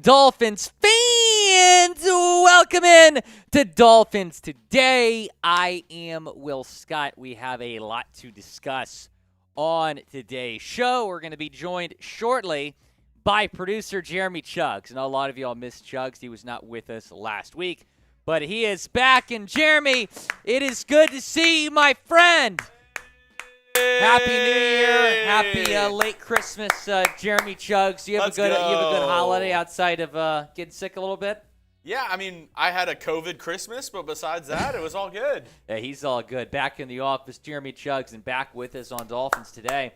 Dolphins fans, welcome in to Dolphins Today. I am Will Scott. We have a lot to discuss on today's show. We're going to be joined shortly by producer Jeremy Chuggs. And a lot of y'all missed Chuggs. He was not with us last week, but he is back. And Jeremy, it is good to see you, my friend. Happy New Year, happy late Christmas, Jeremy Chuggs. You have a good holiday outside of getting sick a little bit? Yeah, I mean, I had a COVID Christmas, but besides that, it was all good. Yeah, he's all good. Back in the office, Jeremy Chuggs, and back with us on Dolphins Today.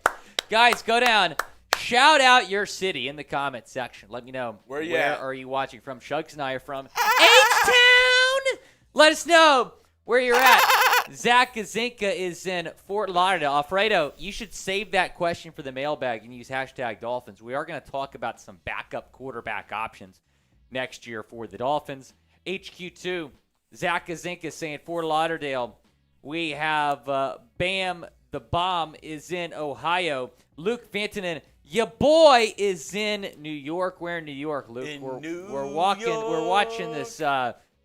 Guys, go down. Shout out your city in the comment section. Let me know where are you watching from. Chuggs and I are from H-Town. Let us know where you're at. Zach Kazinka is in Fort Lauderdale. Alfredo, you should save that question for the mailbag and use hashtag Dolphins. We are going to talk about some backup quarterback options next year for the Dolphins. HQ2, Zach Kazinka saying Fort Lauderdale. We have Bam the Bomb is in Ohio. Luke Fantonen, your boy, is in New York. We're in New York, Luke. We're watching this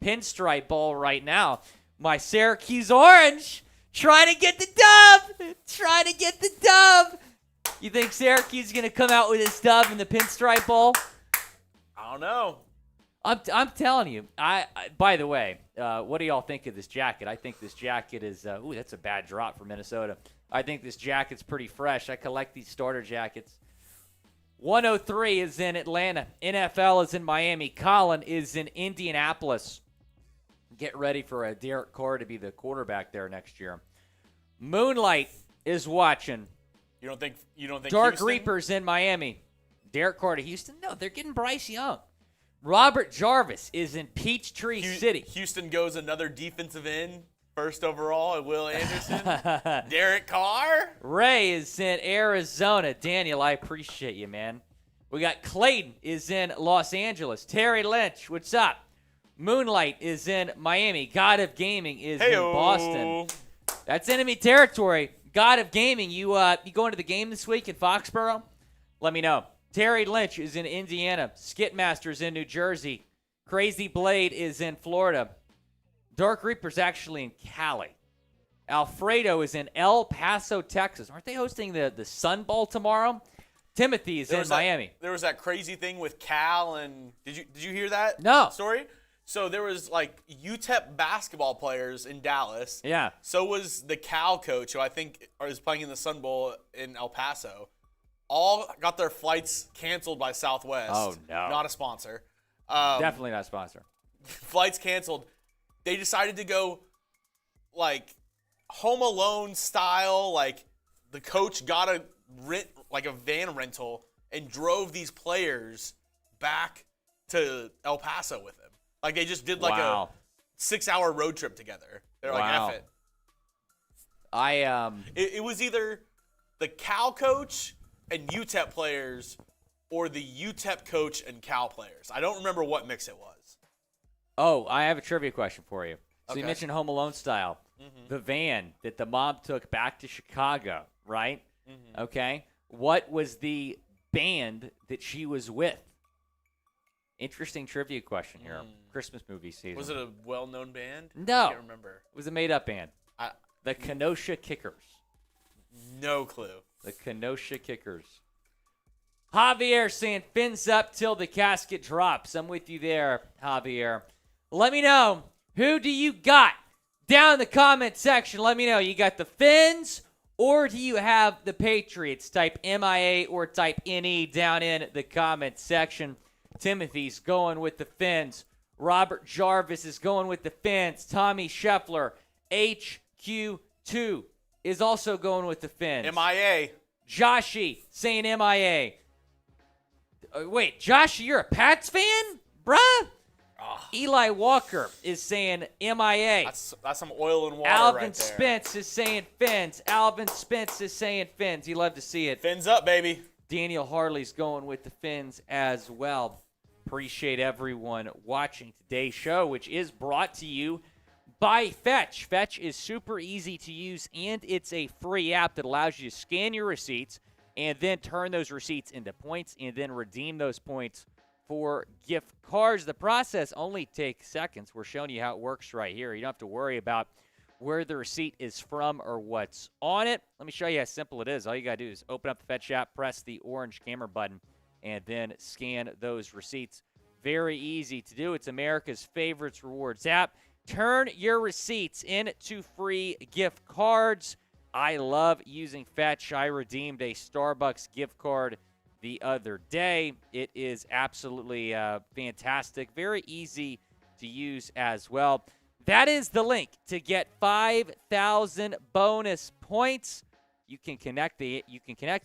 pinstripe ball right now. My Syracuse Orange trying to get the dub. You think Syracuse is going to come out with this dub in the pinstripe bowl? I don't know. I'm telling you. By the way, what do y'all think of this jacket? I think this jacket is that's a bad drop for Minnesota. I think this jacket's pretty fresh. I collect these starter jackets. 103 is in Atlanta. NFL is in Miami. Colin is in Indianapolis. Get ready for Derek Carr to be the quarterback there next year. Moonlight is watching. You don't think Dark Houston? Reapers in Miami. Derek Carr to Houston? No, they're getting Bryce Young. Robert Jarvis is in Peachtree City. Houston goes another defensive end, first overall, at Will Anderson. Derek Carr. Ray is in Arizona. Daniel, I appreciate you, man. We got Clayton is in Los Angeles. Terry Lynch, what's up? Moonlight is in Miami. God of Gaming is in Boston. That's enemy territory. God of Gaming, you going to the game this week in Foxborough? Let me know. Terry Lynch is in Indiana. Skitmaster's in New Jersey. Crazy Blade is in Florida. Dark Reaper's actually in Cali. Alfredo is in El Paso, Texas. Aren't they hosting the Sun Bowl tomorrow? Timothy is in Miami. There was that crazy thing with Cal and did you hear that story? So there was like UTEP basketball players in Dallas. Yeah. So was the Cal coach, who I think is playing in the Sun Bowl in El Paso. All got their flights canceled by Southwest. Oh, no. Not a sponsor. Definitely not a sponsor. Flights canceled. They decided to go like Home Alone style. Like the coach got a van rental and drove these players back to El Paso with him. Like, they just did like a 6-hour road trip together. They're like, F it. It was either the Cal coach and UTEP players or the UTEP coach and Cal players. I don't remember what mix it was. Oh, I have a trivia question for you. So Okay. you mentioned Home Alone style. Mm-hmm. The van that the mom took back to Chicago, right? Mm-hmm. Okay. What was the band that she was with? Interesting trivia question here. Christmas movie season. Was it a well-known band? No. I can't remember. It was a made-up band. The Kenosha Kickers. No clue. The Kenosha Kickers. Javier saying, fins up till the casket drops. I'm with you there, Javier. Let me know, who do you got? Down in the comment section, let me know. You got the Fins, or do you have the Patriots? Type MIA or type NE down in the comment section. Timothy's going with the Fins. Robert Jarvis is going with the Fins. Tommy Scheffler, HQ2, is also going with the Fins. MIA. Joshy saying MIA. Wait, Joshy, you're a Pats fan? Bruh? Oh. Eli Walker is saying MIA. That's some oil and water Alvin right there. Spence is saying Fins. Alvin Spence is saying Fins. You love to see it. Fins up, baby. Daniel Harley's going with the Fins as well. Appreciate everyone watching today's show, which is brought to you by Fetch. Fetch is super easy to use, and it's a free app that allows you to scan your receipts and then turn those receipts into points and then redeem those points for gift cards. The process only takes seconds. We're showing you how it works right here. You don't have to worry about where the receipt is from or what's on it. Let me show you how simple it is. All you got to do is open up the Fetch app, press the orange camera button, and then scan those receipts. Very easy to do. It's America's favorites rewards app. Turn your receipts into free gift cards. I love using Fetch. I redeemed a Starbucks gift card the other day. It is absolutely fantastic. Very easy to use as well. That is the link to get 5,000 bonus points. You can connect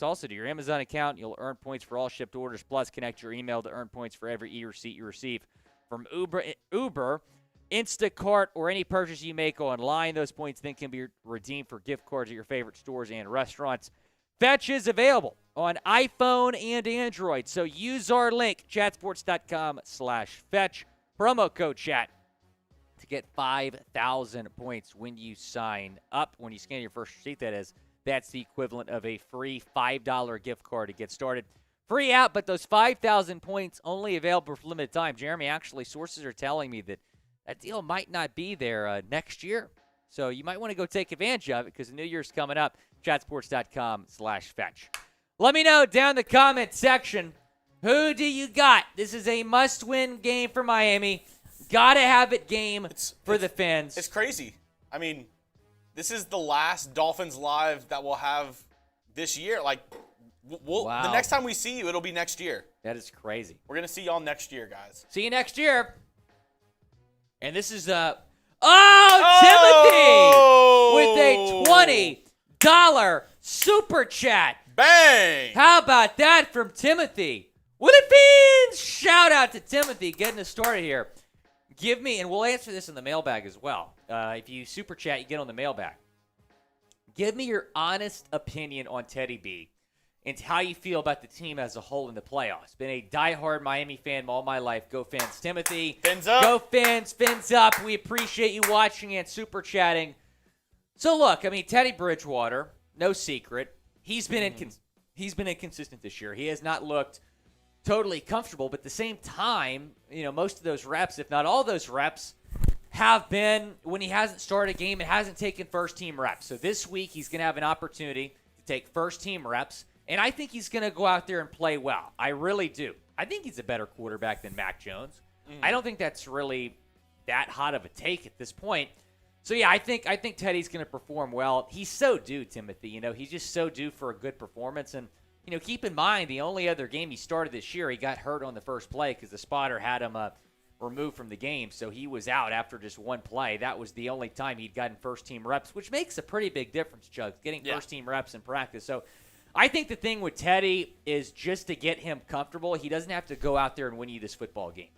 also to your Amazon account. You'll earn points for all shipped orders. Plus, connect your email to earn points for every e-receipt you receive from Uber, Instacart, or any purchase you make online. Those points then can be redeemed for gift cards at your favorite stores and restaurants. Fetch is available on iPhone and Android. So use our link, chatsports.com/fetch, promo code chat, to get 5,000 points when you sign up. When you scan your first receipt, that is. That's the equivalent of a free $5 gift card to get started. Free out, but those 5,000 points only available for limited time. Jeremy, actually, sources are telling me that deal might not be there next year. So you might want to go take advantage of it because the new year's coming up. Chatsports.com/fetch. Let me know down in the comment section, who do you got? This is a must-win game for Miami. Gotta have it game for the fans. It's crazy. I mean, this is the last Dolphins Live that we'll have this year. Like, Wow. The next time we see you, it'll be next year. That is crazy. We're going to see y'all next year, guys. See you next year. And this is, Timothy with a $20 super chat. Bang! How about that from Timothy? Willy Beans! Shout out to Timothy getting us started here. Give me, and we'll answer this in the mailbag as well. If you super chat, you get on the mailbag. Give me your honest opinion on Teddy B and how you feel about the team as a whole in the playoffs. Been a diehard Miami fan all my life. Go Fins. Timothy. Fins up. Go Fins. Fins up. We appreciate you watching and super chatting. So, look, I mean, Teddy Bridgewater, no secret. He's been inconsistent this year. He has not looked totally comfortable, but at the same time, you know, most of those reps, if not all those reps, have been when he hasn't started a game and hasn't taken first-team reps. So this week he's going to have an opportunity to take first-team reps, and I think he's going to go out there and play well. I really do. I think he's a better quarterback than Mac Jones. I don't think that's really that hot of a take at this point. So, yeah, I think Teddy's going to perform well. He's so due, Timothy. You know, he's just so due for a good performance. And, you know, keep in mind, the only other game he started this year, he got hurt on the first play because the spotter had him removed from the game. So he was out after just one play. That was the only time he'd gotten first-team reps, which makes a pretty big difference, Chuck, getting first-team reps in practice. So I think the thing with Teddy is just to get him comfortable, he doesn't have to go out there and win you this football game.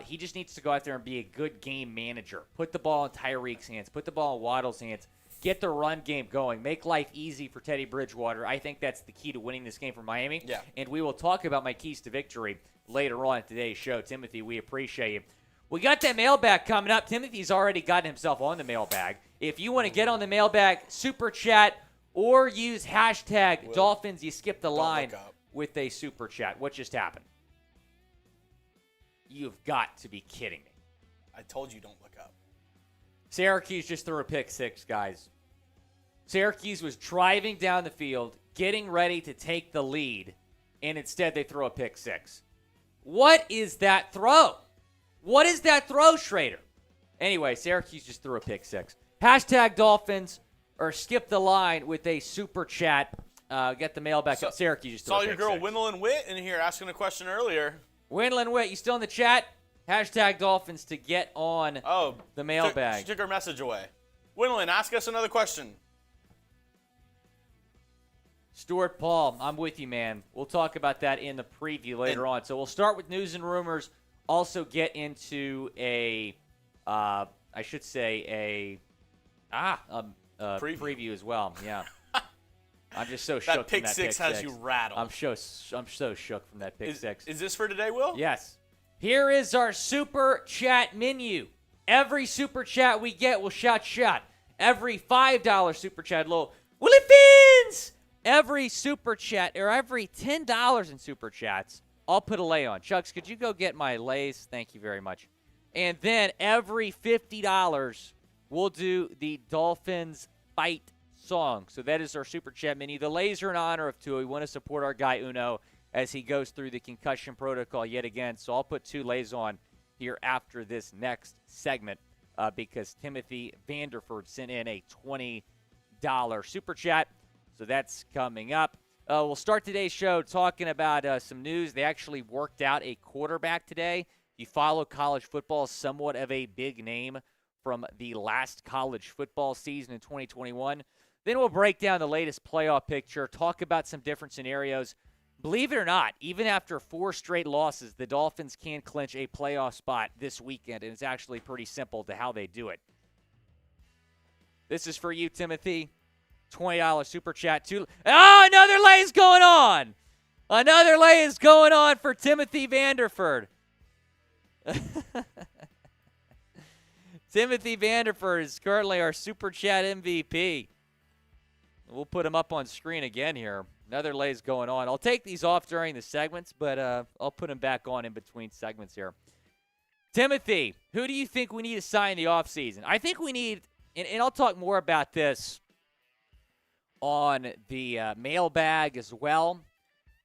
He just needs to go out there and be a good game manager. Put the ball in Tyreek's hands. Put the ball in Waddle's hands. Get the run game going. Make life easy for Teddy Bridgewater. I think that's the key to winning this game for Miami. Yeah. And we will talk about my keys to victory later on in today's show. Timothy, we appreciate you. We got that mailbag coming up. Timothy's already gotten himself on the mailbag. If you want to get on the mailbag, super chat, or use hashtag Dolphins, you skip the line with a super chat. What just happened? You've got to be kidding me. I told you don't look up. Syracuse just threw a pick six, guys. Syracuse was driving down the field, getting ready to take the lead, and instead they throw a pick six. What is that throw? What is that throw, Schrader? Anyway, Syracuse just threw a pick six. Hashtag Dolphins, or skip the line with a super chat. Get the mail back up. Syracuse just threw a pick six. Saw your girl Wendell Witt in here asking a question earlier. Wendell Witt, you still in the chat? Hashtag Dolphins to get on the mailbag. She took her message away. Wendell, ask us another question. Stuart Paul, I'm with you, man. We'll talk about that in the preview later on. So we'll start with news and rumors. Also get into a preview as well. Yeah. I'm just so shook that pick from that six pick has you rattled. I'm so shook from that pick six. Is this for today, Will? Yes. Here is our super chat menu. Every super chat we get will shout. Every $5 super chat, little Willy Fins. Every super chat, or every $10 in super chats, I'll put a lay on. Chucks, could you go get my lays? Thank you very much. And then every $50, we'll do the Dolphins Fight song. So that is our Super Chat mini. The lays are in honor of Tua. We want to support our guy Uno as he goes through the concussion protocol yet again. So I'll put 2 lays on here after this next segment because Timothy Vanderford sent in a $20 Super Chat. So that's coming up. We'll start today's show talking about some news. They actually worked out a quarterback today. If you follow college football, somewhat of a big name from the last college football season in 2021. Then we'll break down the latest playoff picture, talk about some different scenarios. Believe it or not, even after 4 straight losses, the Dolphins can clinch a playoff spot this weekend, and it's actually pretty simple to how they do it. This is for you, Timothy. $20 Super Chat. Another lay is going on. Another lay is going on for Timothy Vanderford. Timothy Vanderford is currently our Super Chat MVP. We'll put him up on screen again here. Another lay is going on. I'll take these off during the segments, but I'll put them back on in between segments here. Timothy, who do you think we need to sign in the offseason? I think we need, and I'll talk more about this on the mailbag as well.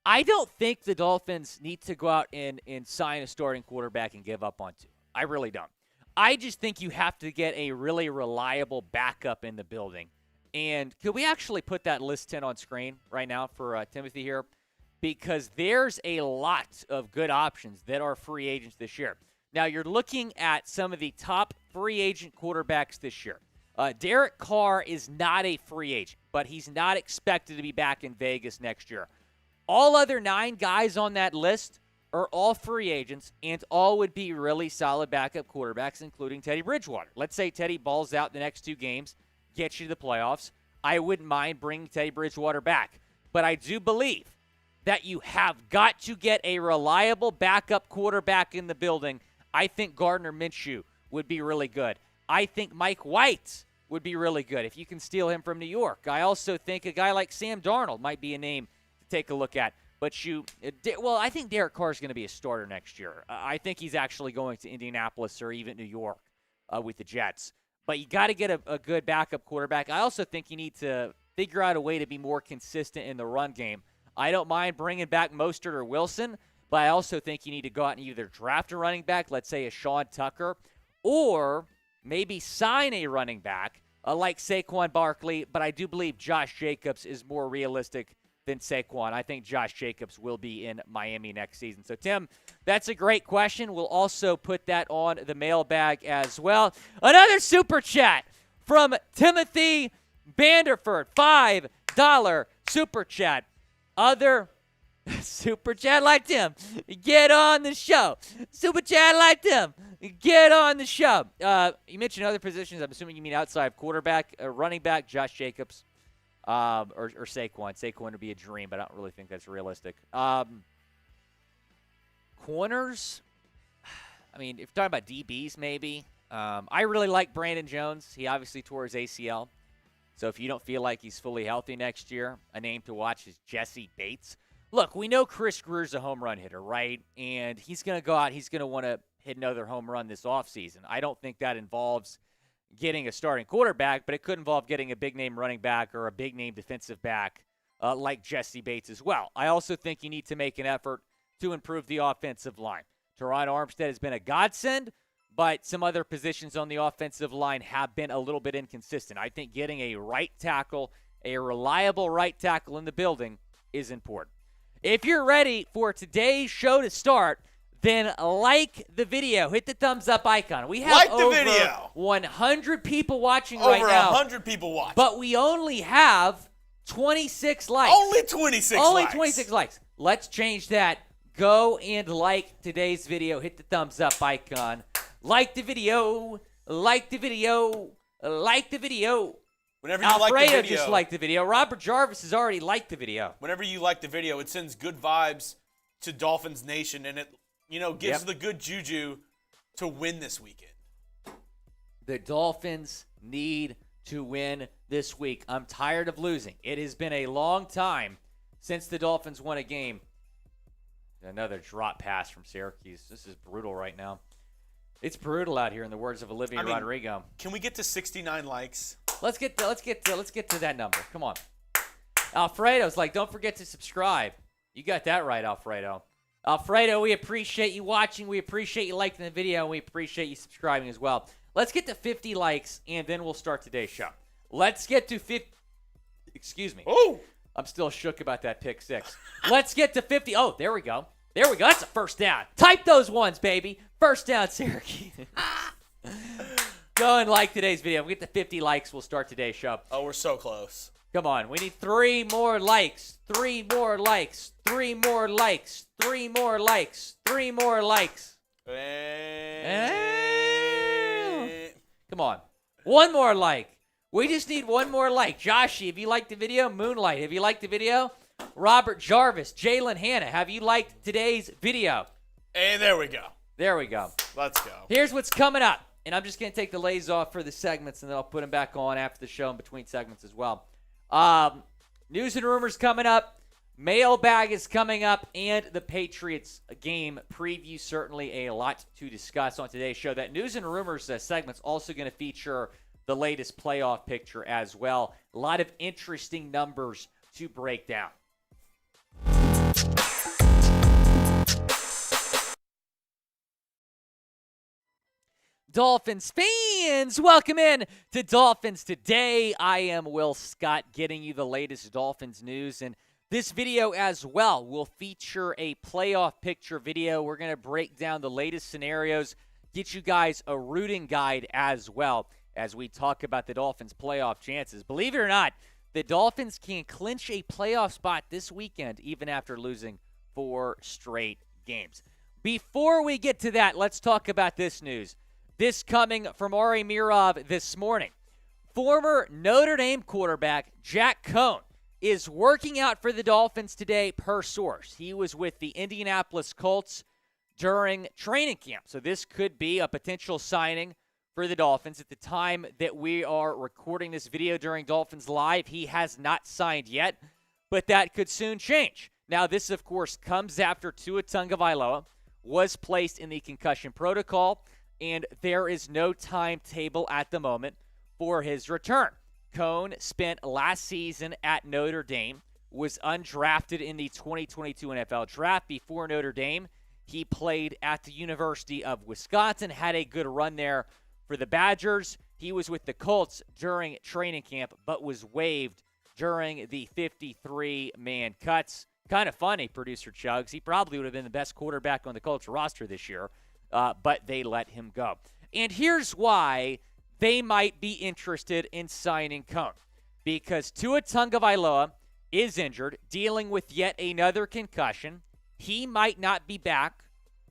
I don't think the Dolphins need to go out and sign a starting quarterback and give up on 2. I really don't. I just think you have to get a really reliable backup in the building. And could we actually put that list 10 on screen right now for Timothy here? Because there's a lot of good options that are free agents this year. Now, you're looking at some of the top free agent quarterbacks this year. Derek Carr is not a free agent, but he's not expected to be back in Vegas next year. All other 9 guys on that list are all free agents, and all would be really solid backup quarterbacks, including Teddy Bridgewater. Let's say Teddy balls out the next 2 games, gets you to the playoffs. I wouldn't mind bringing Teddy Bridgewater back. But I do believe that you have got to get a reliable backup quarterback in the building. I think Gardner Minshew would be really good. I think Mike White would be really good if you can steal him from New York. I also think a guy like Sam Darnold might be a name to take a look at. But I think Derek Carr is going to be a starter next year. I think he's actually going to Indianapolis or even New York with the Jets. But you got to get a good backup quarterback. I also think you need to figure out a way to be more consistent in the run game. I don't mind bringing back Mostert or Wilson, but I also think you need to go out and either draft a running back, let's say a Sean Tucker, or maybe sign a running back like Saquon Barkley. But I do believe Josh Jacobs is more realistic than Saquon. I think Josh Jacobs will be in Miami next season. So, Tim, that's a great question. We'll also put that on the mailbag as well. Another Super Chat from Timothy Vanderford. $5 Super Chat. Other Super Chat like Tim. Get on the show. Super Chat like Tim. Get on the show. You mentioned other positions. I'm assuming you mean outside quarterback, running back, Josh Jacobs. Or Saquon. Saquon would be a dream, but I don't really think that's realistic. Corners, I mean, if you're talking about DBs, maybe. I really like Brandon Jones. He obviously tore his ACL. So if you don't feel like he's fully healthy next year, a name to watch is Jesse Bates. Look, we know Chris Greer's a home run hitter, right? And he's going to go out. He's going to want to hit another home run this offseason. I don't think that involves getting a starting quarterback, but it could involve getting a big-name running back or a big-name defensive back like Jesse Bates as well. I also think you need to make an effort to improve the offensive line. Teron Armstead has been a godsend, but some other positions on the offensive line have been a little bit inconsistent. I think getting a right tackle, a reliable right tackle in the building is important. If you're ready for today's show to start, then like the video. Hit the thumbs up icon. We have over 100 people watching right now. Over 100 people watching. But we only have 26 likes. Only 26 likes. Only 26 likes. Let's change that. Go and like today's video. Hit the thumbs up icon. Like the video. Like the video. Like the video. Whenever you Alfredo like the video. just liked the video. Robert Jarvis has already liked the video. Whenever you like the video, it sends good vibes to Dolphins Nation, and it gives the good juju to win this weekend. The Dolphins need to win this week. I'm tired of losing. It has been a long time since the Dolphins won a game. Another drop pass from Syracuse. This is brutal right now. It's brutal out here, in the words of Olivia Rodrigo. Can we get to 69 likes? Let's get to that number. Come on. Alfredo's like, don't forget to subscribe. You got that right, Alfredo. Alfredo, we appreciate you watching. We appreciate you liking the video, and we appreciate you subscribing as well. Let's get to 50 likes, and then we'll start today's show. Let's get to 50. Excuse me. Oh! I'm still shook about that pick six. Let's get to 50. Oh, there we go. There we go. That's a first down. Type those ones, baby. First down, Syracuse. Go and like today's video. We get to 50 likes. We'll start today's show. Oh, we're so close. Come on. We need 3 more likes. 3 more likes. 3 more likes. 3 more likes. 3 more likes. Come on. 1 more like. We just need 1 more like. Joshy, have you liked the video? Moonlight, have you liked the video? Robert Jarvis, Jalen Hanna, have you liked today's video? And there we go. There we go. Let's go. Here's what's coming up. And I'm just going to take the lays off for the segments, and then I'll put them back on after the show in between segments as well. News and rumors coming up. Mailbag is coming up, and the Patriots game preview. Certainly a lot to discuss on today's show. That news and rumors segment's also going to feature the latest playoff picture as well. A lot of interesting numbers to break down. Dolphins fans, welcome in to Dolphins Today. I am Will Scott, getting you the latest Dolphins news, and this video as well will feature a playoff picture video. We're going to break down the latest scenarios, get you guys a rooting guide as well as we talk about the Dolphins' playoff chances. Believe it or not, the Dolphins can clinch a playoff spot this weekend, even after losing 4 straight games. Before we get to that, let's talk about this news. This coming from Ari Mirov this morning. Former Notre Dame quarterback Jack Cohn is working out for the Dolphins today, per source. He was with the Indianapolis Colts during training camp, so this could be a potential signing for the Dolphins. At the time that we are recording this video during Dolphins Live, he has not signed yet, but that could soon change. Now, this, of course, comes after Tua Tagovailoa was placed in the concussion protocol, and there is no timetable at the moment for his return. Cohn spent last season at Notre Dame, was undrafted in the 2022 NFL Draft. Before Notre Dame, he played at the University of Wisconsin, had a good run there for the Badgers. He was with the Colts during training camp, but was waived during the 53-man cuts. Kind of funny, producer Chugs. He probably would have been the best quarterback on the Colts roster this year, but they let him go. And here's why they might be interested in signing Cohn. Because Tua Tagovailoa is injured, dealing with yet another concussion. He might not be back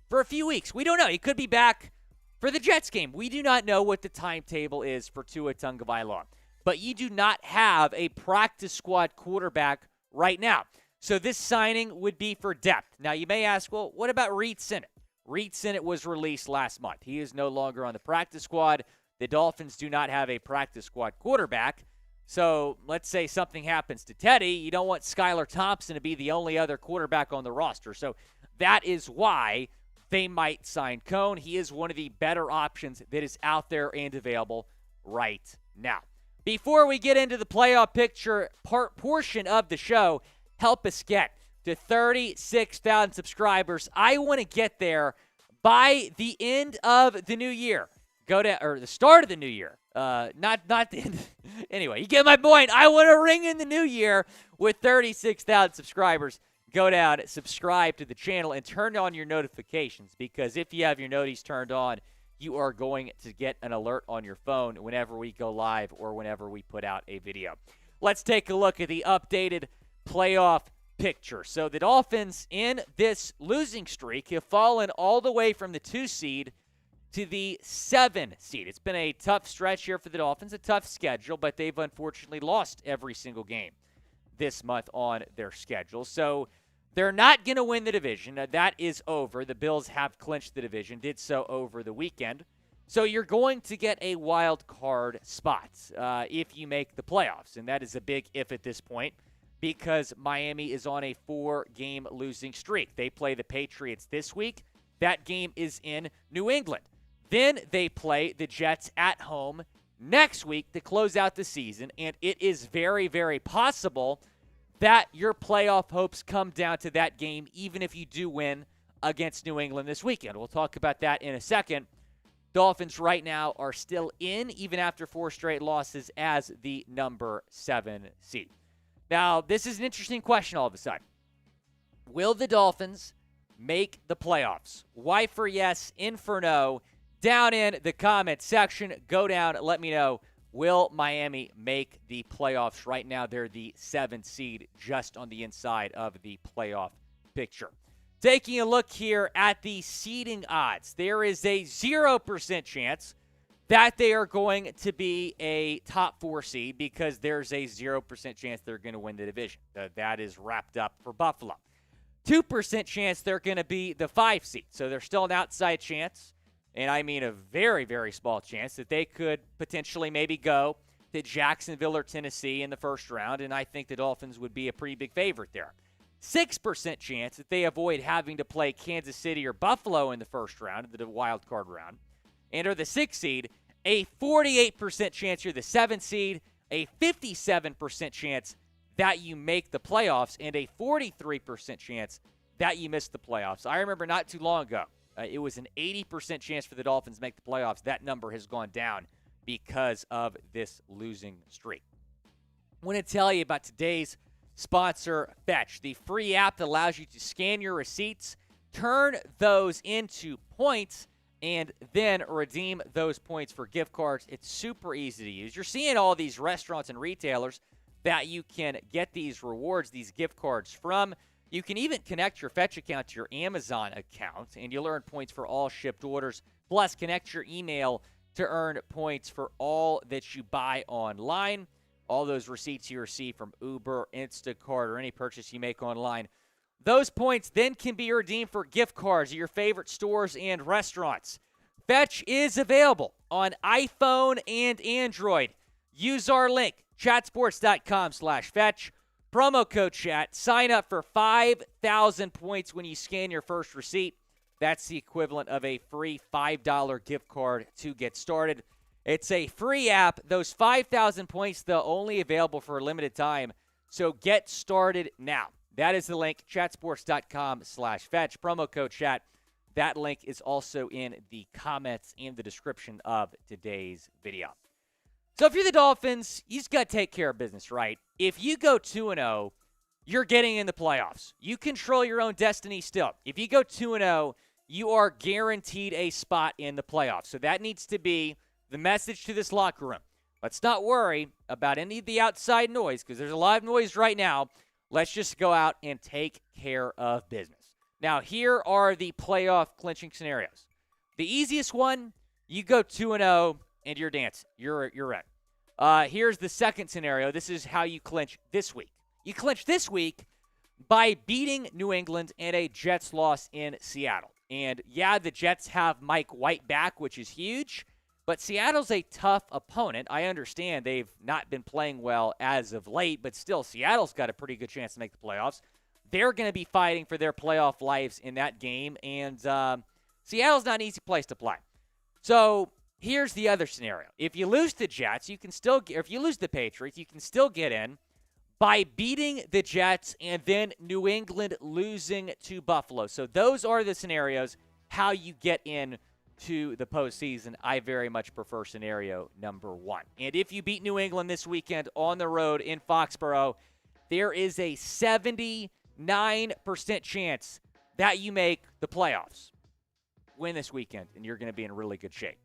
for a few weeks. We don't know. He could be back for the Jets game. We do not know what the timetable is for Tua Tagovailoa. But you do not have a practice squad quarterback right now. So this signing would be for depth. Now, you may ask, well, what about Reed Sinnett? Reed Sinnett was released last month. He is no longer on the practice squad. The Dolphins do not have a practice squad quarterback. So let's say something happens to Teddy. You don't want Skylar Thompson to be the only other quarterback on the roster. So that is why they might sign Cohn. He is one of the better options that is out there and available right now. Before we get into the playoff picture portion of the show, help us get to 36,000 subscribers. I want to get there by the end of the new year. Or the start of the new year. Not the end. Anyway, you get my point. I want to ring in the new year with 36,000 subscribers. Go down, subscribe to the channel, and turn on your notifications, because if you have your noties turned on, you are going to get an alert on your phone whenever we go live or whenever we put out a video. Let's take a look at the updated playoff picture. So the Dolphins in this losing streak have fallen all the way from the 2 seed to the 7 seed. It's been a tough stretch here for the Dolphins, a tough schedule, but they've unfortunately lost every single game this month on their schedule. So they're not going to win the division. Now, that is over. The Bills have clinched the division, did so over the weekend. So you're going to get a wild card spot if you make the playoffs, and that is a big if at this point. because Miami is on a 4-game losing streak. They play the Patriots this week. That game is in New England. Then they play the Jets at home next week to close out the season, and it is very, very possible that your playoff hopes come down to that game, even if you do win against New England this weekend. We'll talk about that in a second. Dolphins right now are still in, even after 4 straight losses, as the number 7 seed. Now, this is an interesting question all of a sudden. Will the Dolphins make the playoffs? Y for yes, in for no. Down in the comment section, go down, let me know. Will Miami make the playoffs? Right now, they're the 7th seed, just on the inside of the playoff picture. Taking a look here at the seeding odds, there is a 0% chance that they are going to be a top 4 seed because there's a 0% chance they're going to win the division. That is wrapped up for Buffalo. 2% chance they're going to be the 5 seed, so there's still an outside chance. And I mean a very, very small chance that they could potentially maybe go to Jacksonville or Tennessee in the first round, and I think the Dolphins would be a pretty big favorite there. 6% chance that they avoid having to play Kansas City or Buffalo in the first round, the wild card round, and are the 6th seed. A 48% chance you're the 7th seed, a 57% chance that you make the playoffs, and a 43% chance that you miss the playoffs. I remember not too long ago, it was an 80% chance for the Dolphins to make the playoffs. That number has gone down because of this losing streak. I want to tell you about today's sponsor, Fetch, the free app that allows you to scan your receipts, turn those into points, and then redeem those points for gift cards. It's super easy to use. You're seeing all these restaurants and retailers that you can get these rewards, these gift cards from. You can even connect your Fetch account to your Amazon account, and you'll earn points for all shipped orders. Plus, connect your email to earn points for all that you buy online. All those receipts you receive from Uber, Instacart, or any purchase you make online. Those points then can be redeemed for gift cards at your favorite stores and restaurants. Fetch is available on iPhone and Android. Use our link, chatsports.com/fetch. Promo code chat. Sign up for 5,000 points when you scan your first receipt. That's the equivalent of a free $5 gift card to get started. It's a free app. Those 5,000 points, though, only available for a limited time. So get started now. That is the link, chatsports.com/fetch. Promo code chat. That link is also in the comments and the description of today's video. So if you're the Dolphins, you just got to take care of business, right? If you go 2-0, you're getting in the playoffs. You control your own destiny still. If you go 2-0, you are guaranteed a spot in the playoffs. So that needs to be the message to this locker room. Let's not worry about any of the outside noise because there's a lot of noise right now. Let's just go out and take care of business. Now, here are the playoff clinching scenarios. The easiest one, you go 2-0 and you're dancing. You're in. Here's the second scenario. This is how you clinch this week. You clinch this week by beating New England and a Jets loss in Seattle. And, yeah, the Jets have Mike White back, which is huge. But Seattle's a tough opponent. I understand they've not been playing well as of late, but still, Seattle's got a pretty good chance to make the playoffs. They're going to be fighting for their playoff lives in that game, and Seattle's not an easy place to play. So here's the other scenario. If you lose the Jets, you can still get, or if you lose the Patriots, you can still get in by beating the Jets and then New England losing to Buffalo. So those are the scenarios how you get in to the postseason. I very much prefer scenario number 1. And if you beat New England this weekend on the road in Foxborough, there is a 79% chance that you make the playoffs. Win this weekend, and you're going to be in really good shape.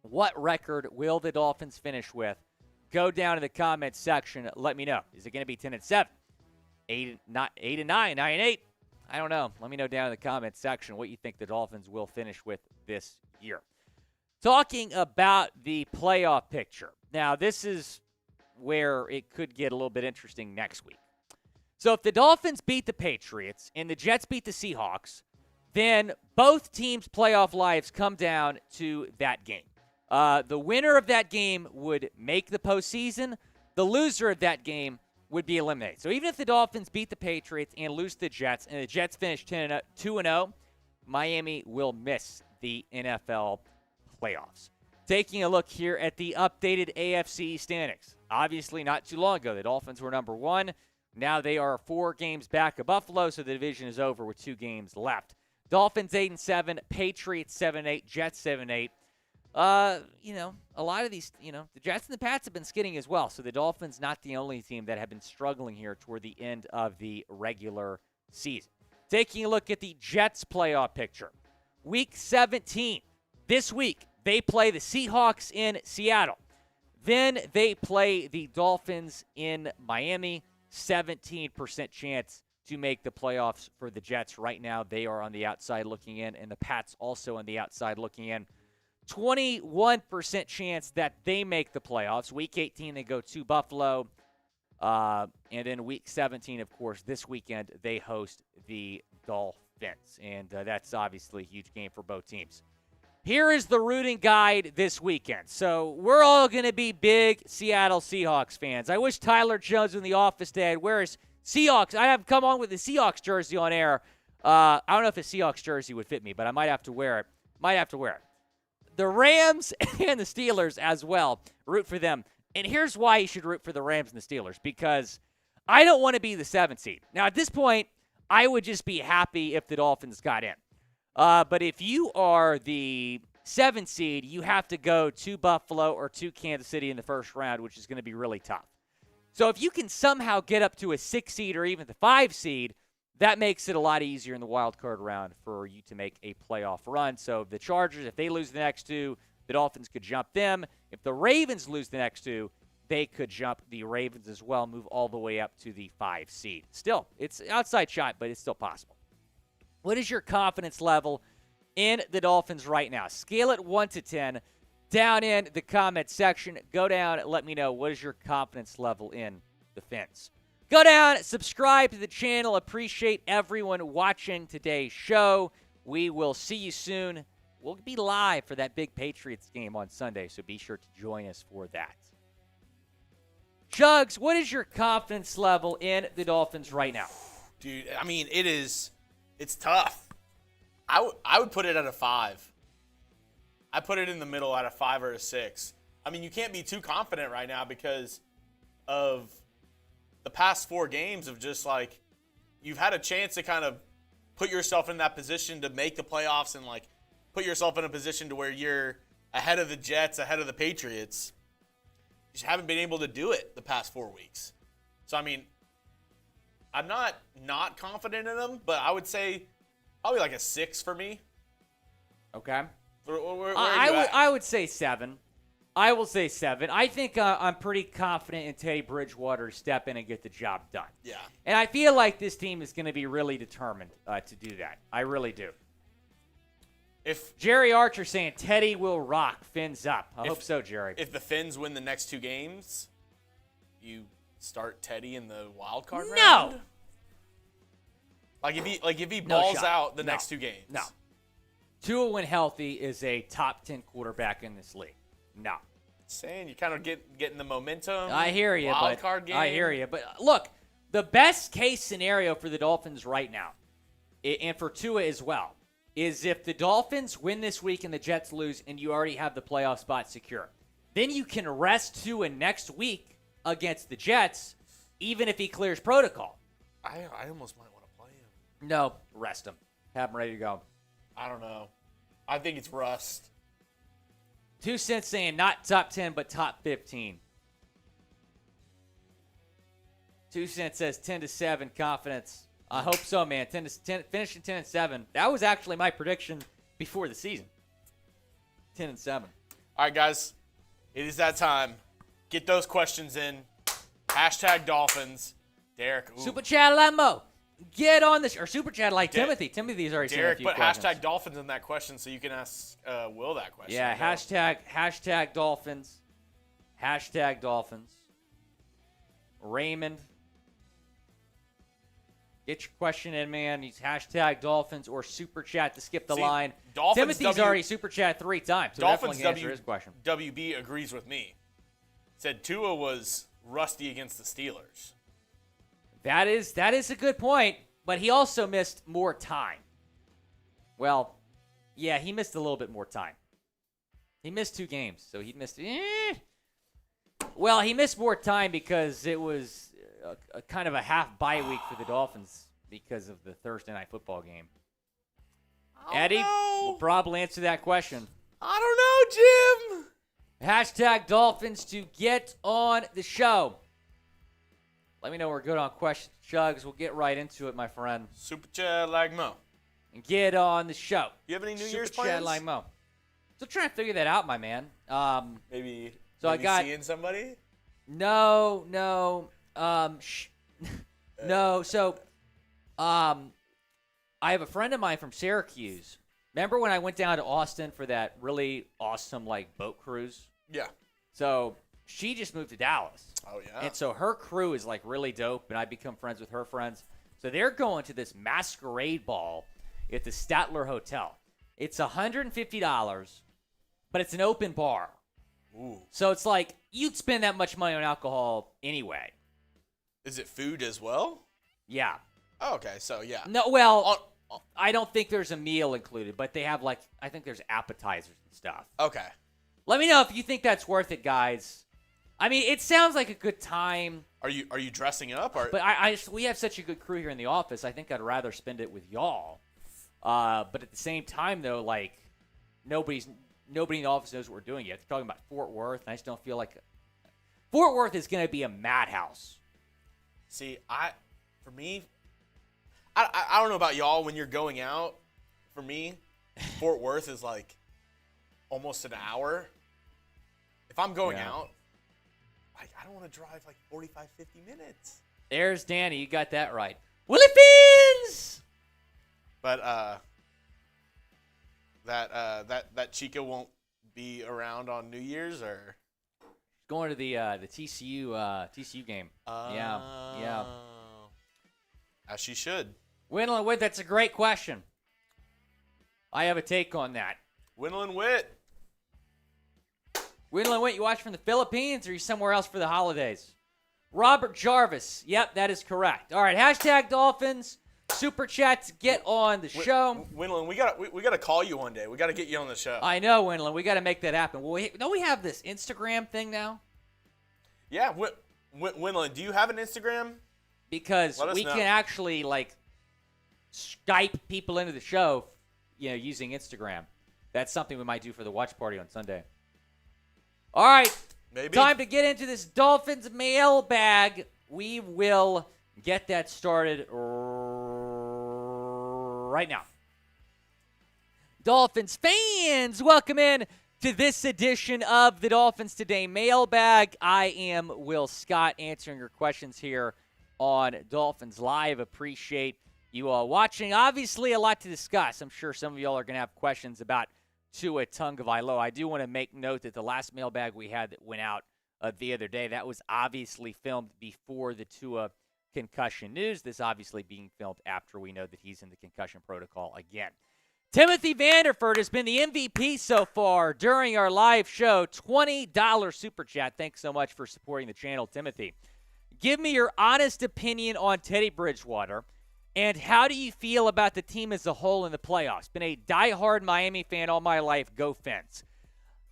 What record will the Dolphins finish with? Go down in the comments section. Let me know. Is it going to be 10-7, 8-9, 9-8? I don't know. Let me know down in the comments section what you think the Dolphins will finish with this year. Talking about the playoff picture. Now, this is where it could get a little bit interesting next week. So if the Dolphins beat the Patriots and the Jets beat the Seahawks, then both teams' playoff lives come down to that game. The winner of that game would make the postseason. The loser of that game would be eliminated. So even if the Dolphins beat the Patriots and lose to the Jets, and the Jets finish 2-0, Miami will miss the NFL playoffs. Taking a look here at the updated AFC standings. Obviously, not too long ago, the Dolphins were number 1. Now they are 4 games back of Buffalo, so the division is over with 2 games left. Dolphins 8-7, Patriots 7-8, Jets 7-8. A lot of these, the Jets and the Pats have been skidding as well. So the Dolphins not the only team that have been struggling here toward the end of the regular season. Taking a look at the Jets playoff picture. Week 17, this week, they play the Seahawks in Seattle. Then they play the Dolphins in Miami. 17% chance to make the playoffs for the Jets. Right now, they are on the outside looking in, and the Pats also on the outside looking in. 21% chance that they make the playoffs. Week 18, they go to Buffalo. And then week 17, of course, this weekend, they host the Dolphins. And that's obviously a huge game for both teams. Here is the rooting guide this weekend. So we're all going to be big Seattle Seahawks fans. I wish Tyler Jones in the office today would wear his Seahawks. I have come on with the Seahawks jersey on air. I don't know if a Seahawks jersey would fit me, but I might have to wear it. The Rams and the Steelers as well. Root for them. And here's why you should root for the Rams and the Steelers, because I don't want to be the 7th seed. Now, at this point, I would just be happy if the Dolphins got in. But if you are the 7th seed, you have to go to Buffalo or to Kansas City in the first round, which is going to be really tough. So if you can somehow get up to a 6 seed or even the 5 seed, that makes it a lot easier in the wild card round for you to make a playoff run. So the Chargers, if they lose the next 2, the Dolphins could jump them. If the Ravens lose the next 2, they could jump the Ravens as well, move all the way up to the 5 seed. Still, it's outside shot, but it's still possible. What is your confidence level in the Dolphins right now? Scale it 1 to 10. Down in the comment section, go down and let me know what is your confidence level in the Fins. Go down, subscribe to the channel. Appreciate everyone watching today's show. We will see you soon. We'll be live for that big Patriots game on Sunday, so be sure to join us for that. Jugs, what is your confidence level in the Dolphins right now? Dude, I mean, it's tough. I would put it at a 5. I put it in the middle at a 5 or a 6. I mean, you can't be too confident right now because of the past 4 games of just like you've had a chance to kind of put yourself in that position to make the playoffs and like put yourself in a position to where you're ahead of the Jets, ahead of the Patriots. You just haven't been able to do it the past 4 weeks. So, I mean, I'm not confident in them, but I would say probably like a 6 for me. Okay. Where I would say 7. I will say 7. I think I'm pretty confident in Teddy Bridgewater to step in and get the job done. Yeah. And I feel like this team is going to be really determined to do that. I really do. If Jerry Archer saying Teddy will rock, Fins up. I hope so, Jerry. If the Fins win the next 2 games, you start Teddy in the wild card round? No. Like if he balls out the next 2 games. No. Tua, when healthy, is a top 10 quarterback in this league. No. Saying you kind of getting the momentum. I hear you, wild card game. I hear you. But look, the best case scenario for the Dolphins right now, and for Tua as well, is if the Dolphins win this week and the Jets lose and you already have the playoff spot secure. Then you can rest Tua next week against the Jets, even if he clears protocol. I almost might want to play him. No, rest him. Have him ready to go. I don't know. I think it's rust. 2 cents saying not top 10, but top 15. 2 cents says 10-7 confidence. I hope so, man. 10, finishing 10-7. That was actually my prediction before the season. 10-7. All right, guys. It is that time. Get those questions in. #Dolphins. Derek. Ooh. Super Chat Lembo. Get on this. Or Super Chat like Timothy. Timothy's already sent a Derek few put questions. #Dolphins in that question so you can ask Will that question. Yeah, hashtag Dolphins. #Dolphins. Raymond. Get your question in, man. Use #Dolphins or Super Chat to skip the line. Dolphins Timothy's already Super Chat 3 times, so Dolphins definitely answer his question. WB agrees with me. Said Tua was rusty against the Steelers. That is a good point, but he also missed more time. Well, yeah, he missed a little bit more time. He missed 2 games, so he missed. Well, he missed more time because it was a kind of a half bye week for the Dolphins because of the Thursday night football game. Eddie will probably answer that question. I don't know, Jim. Hashtag Dolphins to get on the show. Let me know we're good on questions. Chugs, we'll get right into it, my friend. Super chat like Mo. And get on the show. You have any New Year's Super plans? chat like Mo. Still trying to figure that out, my man. Maybe. So I got seeing somebody. No. No. So, I have a friend of mine from Syracuse. Remember when I went down to Austin for that really awesome boat cruise? Yeah. So she just moved to Dallas. Oh yeah. And so her crew is really dope, and I become friends with her friends. So they're going to this masquerade ball at the Statler Hotel. It's $150, but it's an open bar. Ooh. So it's you'd spend that much money on alcohol anyway. Is it food as well? Yeah. Oh, okay, so yeah. No, well, I don't think there's a meal included, but they have I think there's appetizers and stuff. Okay. Let me know if you think that's worth it, guys. I mean, it sounds like a good time. Are you dressing up? Or? But we have such a good crew here in the office. I think I'd rather spend it with y'all. But at the same time, though, nobody in the office knows what we're doing yet. They're talking about Fort Worth, and I just don't feel like Fort Worth is going to be a madhouse. See, for me, I don't know about y'all when you're going out. For me, Fort Worth is almost an hour. If I'm going out, I don't want to drive 45, 50 minutes. There's Danny. You got that right. Willy Fins! But that Chica won't be around on New Year's, or going to the TCU game. Yeah. As she should. Wendell and Witt, that's a great question. I have a take on that. Wendell and Witt. Wendell and Witt, you watch from the Philippines or are you somewhere else for the holidays? Robert Jarvis. Yep, that is correct. All right, hashtag Dolphins. Super chats, get on the show. Wendell, we gotta call you one day. We gotta get you on the show. I know, Wendell. We got to make that happen. Well, don't we have this Instagram thing now? Yeah, Wendell, do you have an Instagram? Because we can actually Skype people into the show, using Instagram. That's something we might do for the watch party on Sunday. All right, maybe. Time to get into this Dolphins mailbag. We will get that started right now. Dolphins fans, welcome in to this edition of the Dolphins Today mailbag. I am Will Scott answering your questions here on Dolphins Live. Appreciate you all watching. Obviously, a lot to discuss. I'm sure some of y'all are going to have questions about Tua Tagovailoa. I do want to make note that the last mailbag we had that went out the other day, that was obviously filmed before the Tua concussion news. This obviously being filmed after we know that he's in the concussion protocol again. Timothy Vanderford has been the MVP so far during our live show. $20 super chat. Thanks so much for supporting the channel, Timothy. Give me your honest opinion on Teddy Bridgewater, and how do you feel about the team as a whole in the playoffs? Been a diehard Miami fan all my life. Go Fins.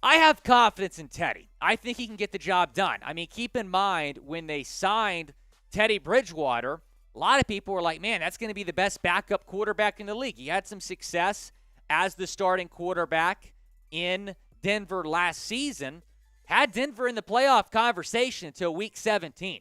I have confidence in Teddy. I think he can get the job done. I mean, keep in mind, when they signed Teddy Bridgewater, a lot of people were like, man, that's going to be the best backup quarterback in the league. He had some success as the starting quarterback in Denver last season. Had Denver in the playoff conversation until week 17.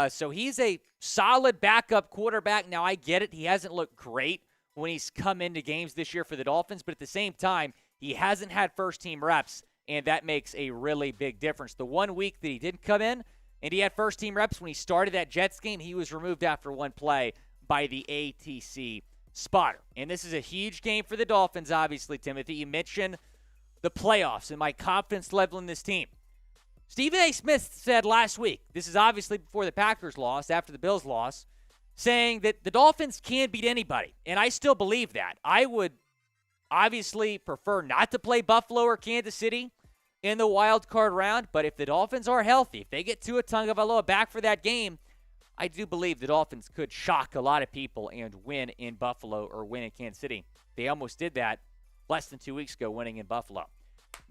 So he's a solid backup quarterback. Now, I get it. He hasn't looked great when he's come into games this year for the Dolphins, but at the same time, he hasn't had first-team reps, and that makes a really big difference. The 1 week that he didn't come in, and he had first-team reps when he started that Jets game, he was removed after one play by the ATC spotter. And this is a huge game for the Dolphins, obviously, Timothy. You mentioned the playoffs and my confidence level in this team. Stephen A. Smith said last week, this is obviously before the Packers lost, after the Bills lost, saying that the Dolphins can't beat anybody. And I still believe that. I would obviously prefer not to play Buffalo or Kansas City in the wild card round, but if the Dolphins are healthy, if they get Tua Tagovailoa back for that game, I do believe the Dolphins could shock a lot of people and win in Buffalo or win in Kansas City. They almost did that less than 2 weeks ago, winning in Buffalo.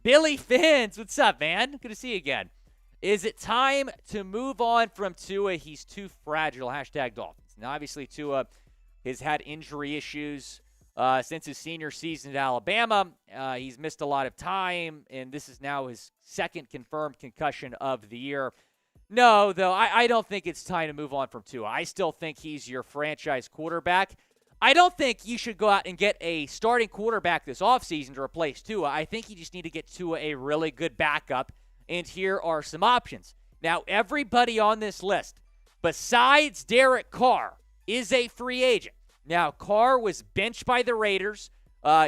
Billy Fins, what's up, man? Good to see you again. Is it time to move on from Tua? He's too fragile. Hashtag Dolphins. Now, obviously, Tua has had injury issues since his senior season at Alabama. He's missed a lot of time, and this is now his second confirmed concussion of the year. No, though, I don't think it's time to move on from Tua. I still think he's your franchise quarterback. I don't think you should go out and get a starting quarterback this offseason to replace Tua. I think you just need to get Tua a really good backup, and here are some options. Now, everybody on this list, besides Derek Carr, is a free agent. Now, Carr was benched by the Raiders.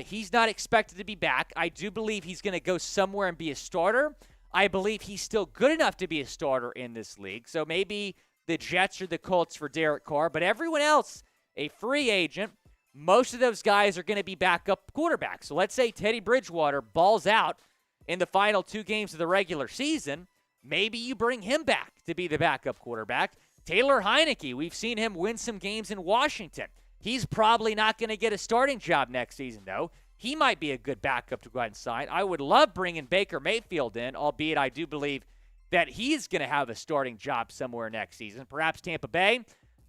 He's not expected to be back. I do believe he's going to go somewhere and be a starter. I believe he's still good enough to be a starter in this league. So maybe the Jets or the Colts for Derek Carr. But everyone else, a free agent, most of those guys are going to be backup quarterbacks. So let's say Teddy Bridgewater balls out in the final 2 games of the regular season. Maybe you bring him back to be the backup quarterback. Taylor Heinicke, we've seen him win some games in Washington. He's probably not going to get a starting job next season, though. He might be a good backup to go out and sign. I would love bringing Baker Mayfield in, albeit I do believe that he's going to have a starting job somewhere next season. Perhaps Tampa Bay.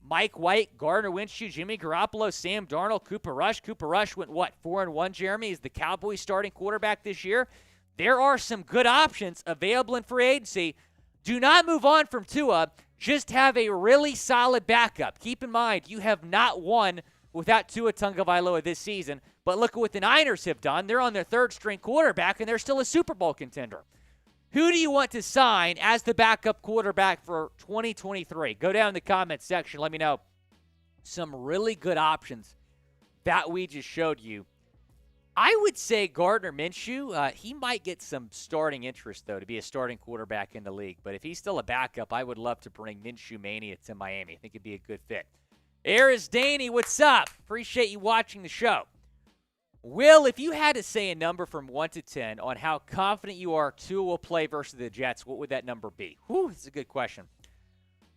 Mike White, Gardner Minshew, Jimmy Garappolo, Sam Darnold, Cooper Rush. Cooper Rush went, 4-1, Jeremy? Is the Cowboys starting quarterback this year? There are some good options available in free agency. Do not move on from Tua. Just have a really solid backup. Keep in mind, you have not won without Tua Tagovailoa this season. But look at what the Niners have done. They're on their third-string quarterback, and they're still a Super Bowl contender. Who do you want to sign as the backup quarterback for 2023? Go down in the comments section. Let me know some really good options that we just showed you. I would say Gardner Minshew, he might get some starting interest, though, to be a starting quarterback in the league. But if he's still a backup, I would love to bring Minshew Mania to Miami. I think it'd be a good fit. Aris Daney, what's up? Appreciate you watching the show. Will, if you had to say a number from 1 to 10 on how confident you are Tua will play versus the Jets, what would that number be? Whew, that's a good question.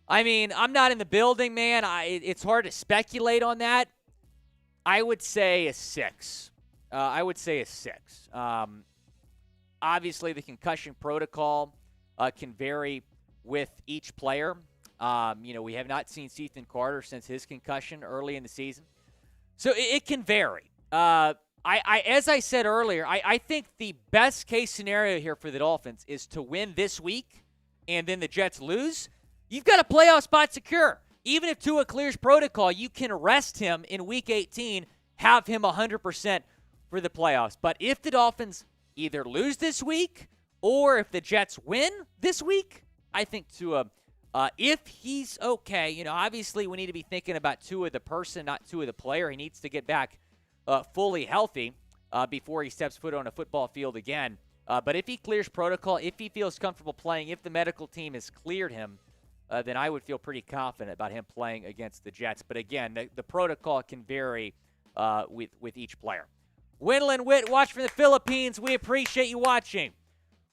I mean, I'm not in the building, man. It's hard to speculate on that. I would say a 6. Obviously, the concussion protocol can vary with each player. We have not seen Ethan Carter since his concussion early in the season. So it can vary. As I said earlier, I think the best case scenario here for the Dolphins is to win this week and then the Jets lose. You've got a playoff spot secure. Even if Tua clears protocol, you can rest him in Week 18, have him 100% for the playoffs. But if the Dolphins either lose this week or if the Jets win this week, I think Tua, if he's okay, obviously we need to be thinking about Tua the person, not Tua the player. He needs to get back fully healthy before he steps foot on a football field again. But if he clears protocol, if he feels comfortable playing, if the medical team has cleared him, then I would feel pretty confident about him playing against the Jets. But again, the protocol can vary with each player. Winland Witt, watch from the Philippines. We appreciate you watching.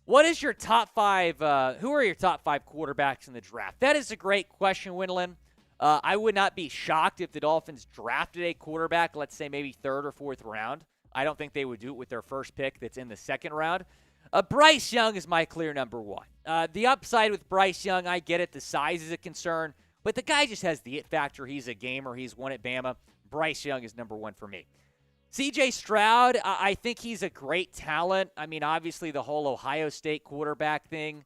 What is your top 5? Who are your top 5 quarterbacks in the draft? That is a great question, Winland. I would not be shocked if the Dolphins drafted a quarterback, let's say maybe 3rd or 4th round. I don't think they would do it with their first pick that's in the 2nd round. Bryce Young is my clear number 1. The upside with Bryce Young, I get it. The size is a concern. But the guy just has the it factor. He's a gamer. He's won at Bama. Bryce Young is number 1 for me. C.J. Stroud, I think he's a great talent. I mean, obviously the whole Ohio State quarterback thing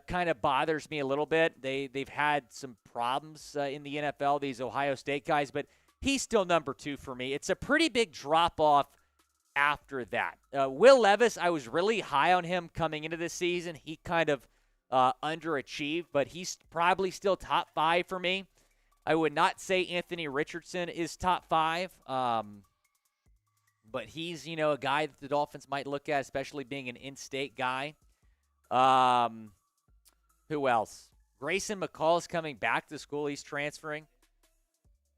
kind of bothers me a little bit. They've had some problems in the NFL, these Ohio State guys, but he's still number 2 for me. It's a pretty big drop-off after that. Will Levis, I was really high on him coming into this season. He kind of underachieved, but he's probably still top 5 for me. I would not say Anthony Richardson is top 5, but he's, a guy that the Dolphins might look at, especially being an in-state guy. Who else? Grayson McCall's coming back to school. He's transferring.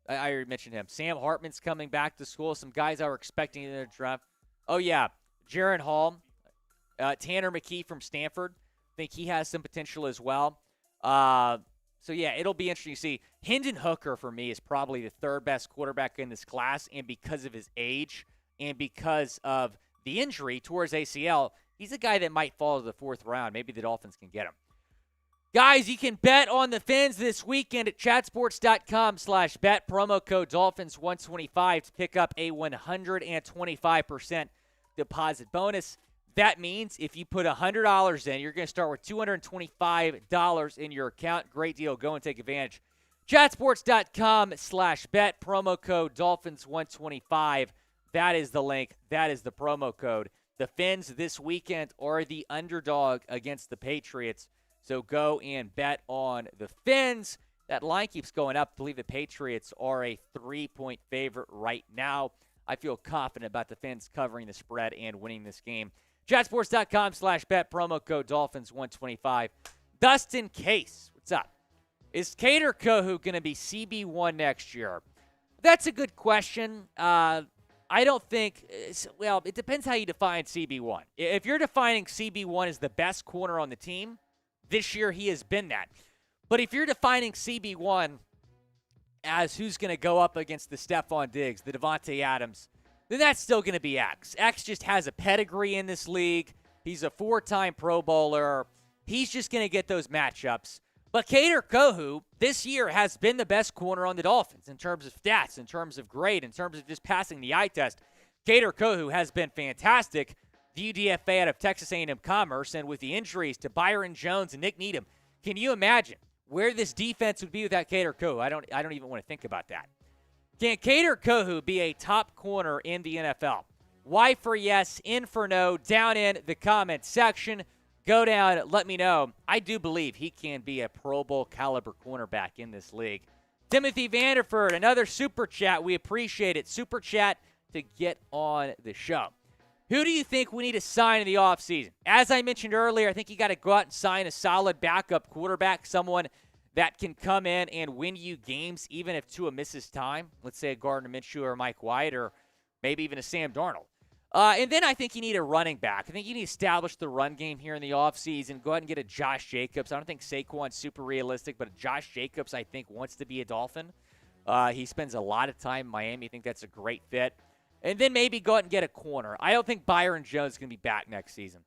I already mentioned him. Sam Hartman's coming back to school. Some guys I were expecting in the draft. Oh, yeah. Jaron Hall. Tanner McKee from Stanford. I think he has some potential as well. So, yeah, it'll be interesting to see. Hendon Hooker, for me, is probably the third best quarterback in this class, and because of his age and because of the injury towards ACL, he's a guy that might fall to the fourth round. Maybe the Dolphins can get him. Guys, you can bet on the Fins this weekend at chatsports.com/bet. Promo code Dolphins125 to pick up a 125% deposit bonus. That means if you put $100 in, you're going to start with $225 in your account. Great deal. Go and take advantage. Chatsports.com/bet. Promo code Dolphins125. That is the link. That is the promo code. The Fins this weekend are the underdog against the Patriots. So go and bet on the Fins. That line keeps going up. I believe the Patriots are a 3-point favorite right now. I feel confident about the Fins covering the spread and winning this game. Chatsports.com/bet, promo code Dolphins125. Dustin Case, what's up? Is Kader Kohou going to be CB1 next year? That's a good question. I don't think, well, it depends how you define CB1. If you're defining CB1 as the best corner on the team, this year he has been that. But if you're defining CB1 as who's going to go up against the Stephon Diggs, the Devontae Adams, then that's still going to be X. X just has a pedigree in this league. He's a 4-time Pro Bowler. He's just going to get those matchups. But Kader Kohou this year has been the best corner on the Dolphins in terms of stats, in terms of grade, in terms of just passing the eye test. Kader Kohou has been fantastic. The UDFA out of Texas A&M Commerce, and with the injuries to Byron Jones and Nick Needham, can you imagine where this defense would be without Kader Kohou? I don't even want to think about that. Can Kader Kohou be a top corner in the NFL? Y for yes, in for no, down in the comment section. Go down, let me know. I do believe he can be a Pro Bowl caliber cornerback in this league. Timothy Vanderford, another super chat. We appreciate it. Super chat to get on the show. Who do you think we need to sign in the offseason? As I mentioned earlier, I think you got to go out and sign a solid backup quarterback, someone that can come in and win you games even if Tua misses time. Let's say a Gardner Minshew or Mike White or maybe even a Sam Darnold. And then I think you need a running back. I think you need to establish the run game here in the offseason. Go ahead and get a Josh Jacobs. I don't think Saquon's super realistic, but Josh Jacobs, I think, wants to be a Dolphin. He spends a lot of time in Miami. I think that's a great fit. And then maybe go out and get a corner. I don't think Byron Jones is going to be back next season.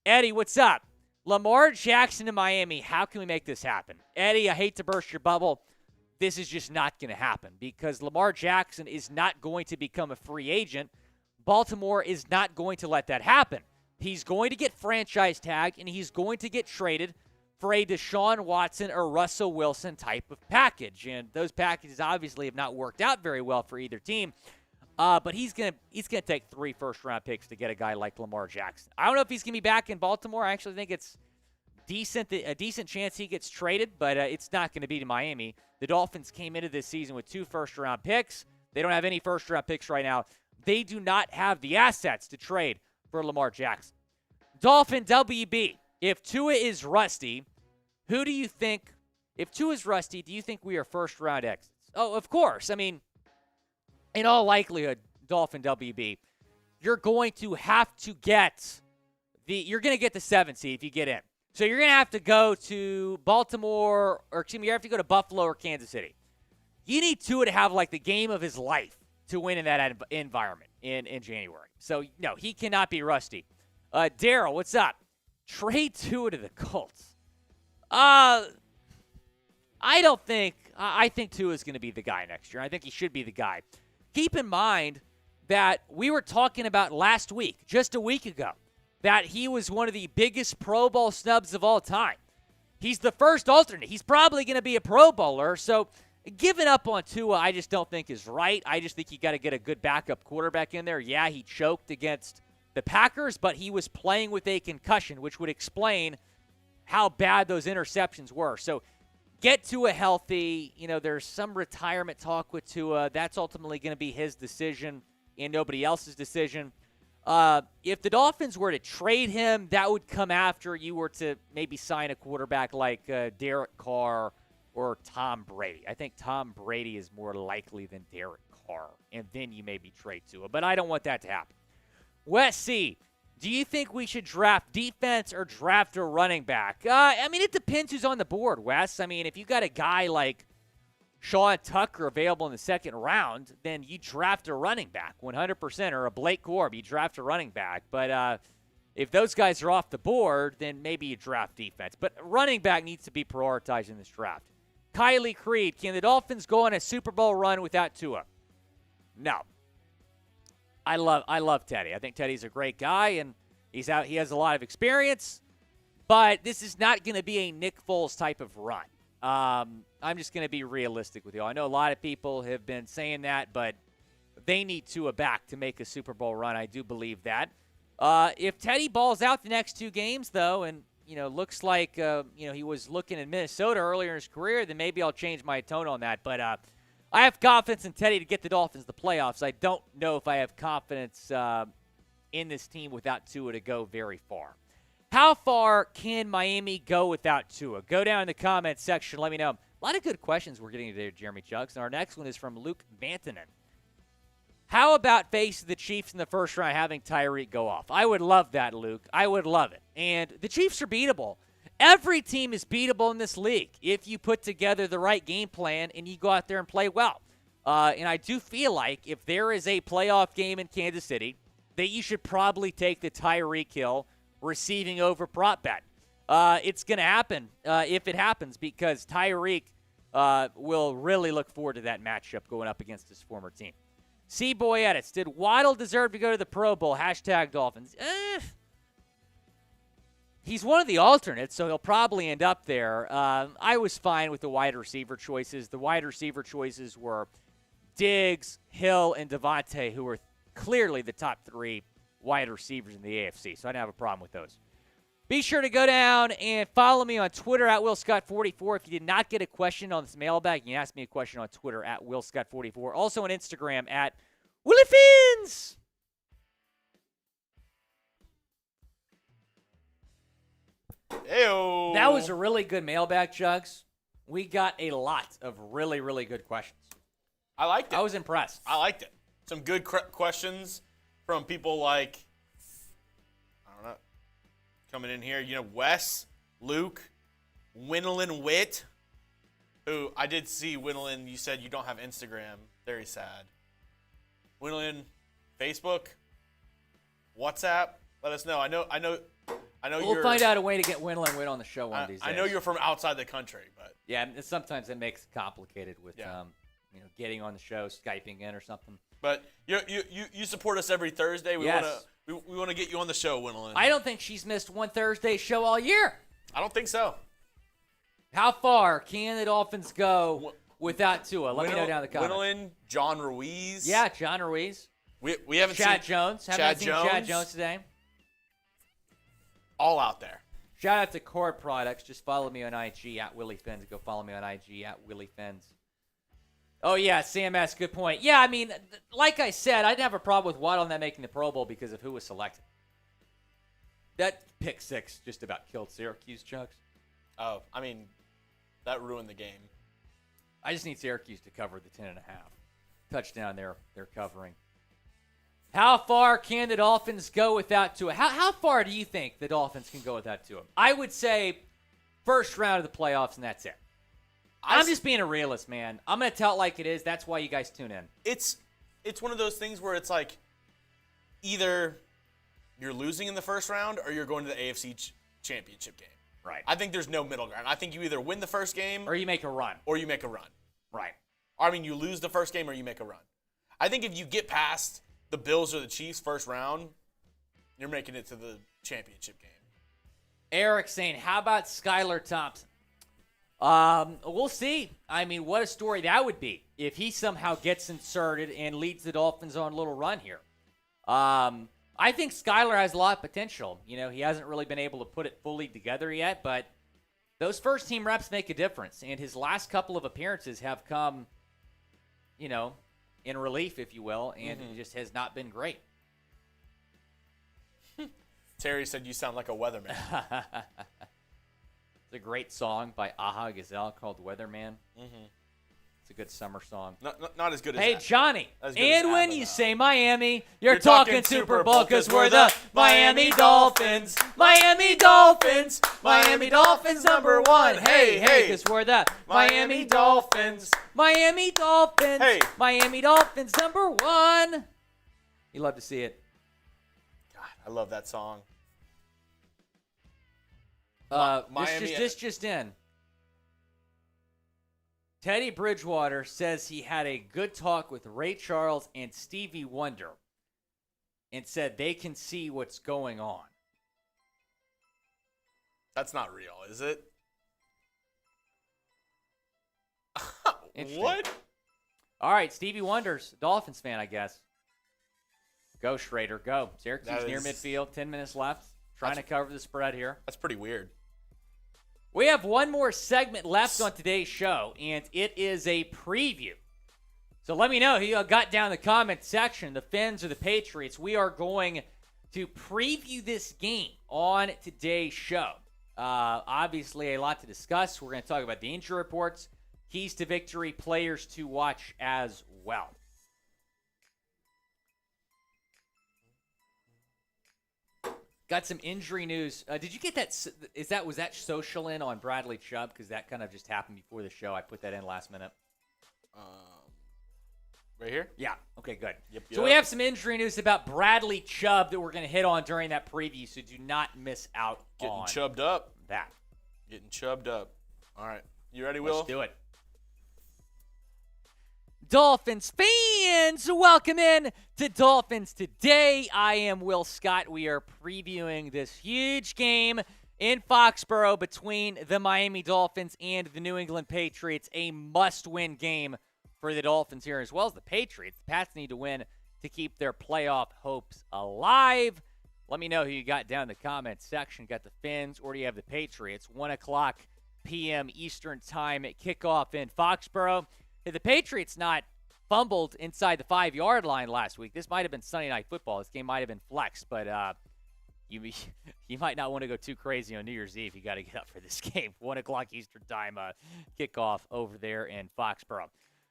Eddie, what's up? Lamar Jackson to Miami. How can we make this happen? Eddie, I hate to burst your bubble. This is just not going to happen because Lamar Jackson is not going to become a free agent. Baltimore is not going to let that happen. He's going to get franchise tagged, and he's going to get traded for a Deshaun Watson or Russell Wilson type of package. And those packages obviously have not worked out very well for either team. But he's gonna take 3 first-round picks to get a guy like Lamar Jackson. I don't know if he's going to be back in Baltimore. I actually think it's a decent chance he gets traded, but it's not going to be to Miami. The Dolphins came into this season with 2 first-round picks. They don't have any first-round picks right now. They do not have the assets to trade for Lamar Jackson. Dolphin WB, if Tua is rusty, who do you think – if Tua is rusty, do you think we are first-round exits? Oh, of course. I mean, in all likelihood, Dolphin WB, you're going to have to get you're going to get the 7 seed if you get in. So you're going to have to go to Baltimore, or excuse me, you have to go to Buffalo or Kansas City. You need Tua to have like the game of his life to win in that environment in January. So, no, he cannot be rusty. Daryl, what's up? Trade Tua to the Colts. I think Tua is going to be the guy next year. I think he should be the guy. Keep in mind that we were talking about last week, just a week ago, that he was one of the biggest Pro Bowl snubs of all time. He's the first alternate. He's probably going to be a Pro Bowler, so giving up on Tua I just don't think is right. I just think you got to get a good backup quarterback in there. Yeah, he choked against the Packers, but he was playing with a concussion, which would explain how bad those interceptions were. So get Tua healthy. You know, there's some retirement talk with Tua. That's ultimately going to be his decision and nobody else's decision. If the Dolphins were to trade him, that would come after you were to maybe sign a quarterback like Derek Carr or Tom Brady. I think Tom Brady is more likely than Derek Carr, and then you maybe trade Tua. But I don't want that to happen. West C, Do you think we should draft defense or draft a running back? I mean, it depends who's on the board, Wes. I mean, if you got a guy like Sean Tucker available in the second round, then you draft a running back 100%, or a Blake Gorb, you draft a running back. But if those guys are off the board, then maybe you draft defense. But running back needs to be prioritized in this draft. Kylie Creed, can the Dolphins go on a Super Bowl run without Tua? No. I love Teddy. I think Teddy's a great guy, and he has a lot of experience. But this is not going to be a Nick Foles type of run. I'm just going to be realistic with you. I know a lot of people have been saying that, but they need Tua back to make a Super Bowl run. I do believe that. If Teddy balls out the next 2 games, though, and looks like he was looking in Minnesota earlier in his career, then maybe I'll change my tone on that. But I have confidence in Teddy to get the Dolphins the playoffs. I don't know if I have confidence in this team without Tua to go very far. How far can Miami go without Tua? Go down in the comments section. Let me know. A lot of good questions we're getting today, Jeremy Chucks. And our next one is from Luke Vantanen. How about facing the Chiefs in the first round, having Tyreek go off? I would love that, Luke. I would love it. And the Chiefs are beatable. Every team is beatable in this league if you put together the right game plan and you go out there and play well. And I do feel like if there is a playoff game in Kansas City, that you should probably take the Tyreek Hill receiving over prop bet. It's going to happen if it happens, because Tyreek will really look forward to that matchup going up against his former team. C-Boy edits. Did Waddle deserve to go to the Pro Bowl? # Dolphins. He's one of the alternates, so he'll probably end up there. I was fine with the wide receiver choices. The wide receiver choices were Diggs, Hill, and Devontae, who were clearly the top 3 wide receivers in the AFC, so I didn't have a problem with those. Be sure to go down and follow me on Twitter at WillScott44. If you did not get a question on this mailbag, you can ask me a question on Twitter at WillScott44. Also on Instagram at WillyFins. Ew. That was a really good mailbag, Chugs. We got a lot of really, really good questions. I liked it. I was impressed. I liked it. Some good questions from people like, I don't know, coming in here. Wes, Luke, Winlin Witt, who I did see. Winlin, you said you don't have Instagram. Very sad. Winlin, Facebook, WhatsApp. Let us know. I know. We'll find out a way to get Winlin Witt on the show one of these days. I know you're from outside the country, but yeah, sometimes it makes it complicated with getting on the show, Skyping in or something. But you support us every Thursday. We want to get you on the show, Winlin. I don't think she's missed one Thursday show all year. I don't think so. How far can the Dolphins go without Tua? Let me know down in the comments. Winlin, John Ruiz. Yeah, John Ruiz. We haven't Chad seen Jones. Haven't seen Chad Jones today. All out there. Shout out to Core Products. Just follow me on IG at WillyFins. Go follow me on IG at WillyFins. Oh, yeah, Sam asked, good point. Yeah, I mean, like I said, I didn't have a problem with Waddle not making the Pro Bowl because of who was selected. That pick 6 just about killed Syracuse, Chucks. Oh, I mean, that ruined the game. I just need Syracuse to cover the 10.5. Touchdown they're covering. How far can the Dolphins go without Tua? How far do you think the Dolphins can go without Tua? I would say first round of the playoffs, and that's it. I'm just being a realist, man. I'm going to tell it like it is. That's why you guys tune in. It's one of those things where it's like either you're losing in the first round or you're going to the AFC championship game. Right. I think there's no middle ground. I think you either win the first game or you make a run. Right. I mean, you lose the first game or you make a run. I think if you get past the Bills or the Chiefs first round, you're making it to the championship game. Eric saying, how about Skylar Thompson? We'll see. I mean, what a story that would be if he somehow gets inserted and leads the Dolphins on a little run here. I think Skylar has a lot of potential. He hasn't really been able to put it fully together yet, but those first-team reps make a difference, and his last couple of appearances have come, in relief, if you will, and it just has not been great. Terry said you sound like a weatherman. It's a great song by Aha Gazelle called Weatherman. It's a good summer song. Not as good as Hey, that. Johnny. As good And as when that, you but, say Miami, you're talking talking Super Super Bowl Bowl 'cause because we're the Miami Dolphins. Miami Dolphins. Miami Dolphins number one. Hey, hey, because we're the Miami Dolphins. Miami Dolphins. Hey. Miami Dolphins number one. You love to see it. God, I love that song. Miami. This just in. Teddy Bridgewater says he had a good talk with Ray Charles and Stevie Wonder and said they can see what's going on. That's not real, is it? Interesting. What? All right, Stevie Wonder's a Dolphins fan, I guess. Go, Schrader, go. Syracuse That near is- midfield, 10 minutes left. Trying to cover the spread here. That's pretty weird. We have one more segment left on today's show, and it is a preview. So let me know who you got down in the comment section, the Fins or the Patriots. We are going to preview this game on today's show. Obviously, a lot to discuss. We're going to talk about the injury reports, keys to victory, players to watch as well. Got some injury news. Did you get that? Was that social in on Bradley Chubb? Because that kind of just happened before the show. I put that in last minute. Right here? Yeah. Okay, good. Yep. So we have some injury news about Bradley Chubb that we're going to hit on during that preview, so do not miss out Getting on chubbed up. that. Getting chubbed up. All right. You ready, Will? Let's do it. Dolphins fans, welcome in to Dolphins Today. I am Will Scott. We are previewing this huge game in Foxborough between the Miami Dolphins and the New England Patriots, a must-win game for the Dolphins here, as well as the Patriots. The Pats need to win to keep their playoff hopes alive. Let me know who you got down in the comments section. Got the Fins, or do you have the Patriots? 1 o'clock p.m. Eastern time at kickoff in Foxborough. Had the Patriots not fumbled inside the 5-yard line last week, this might have been Sunday Night Football. This game might have been flexed, but you might not want to go too crazy on New Year's Eve. You got to get up for this game. 1 o'clock Eastern time kickoff over there in Foxborough.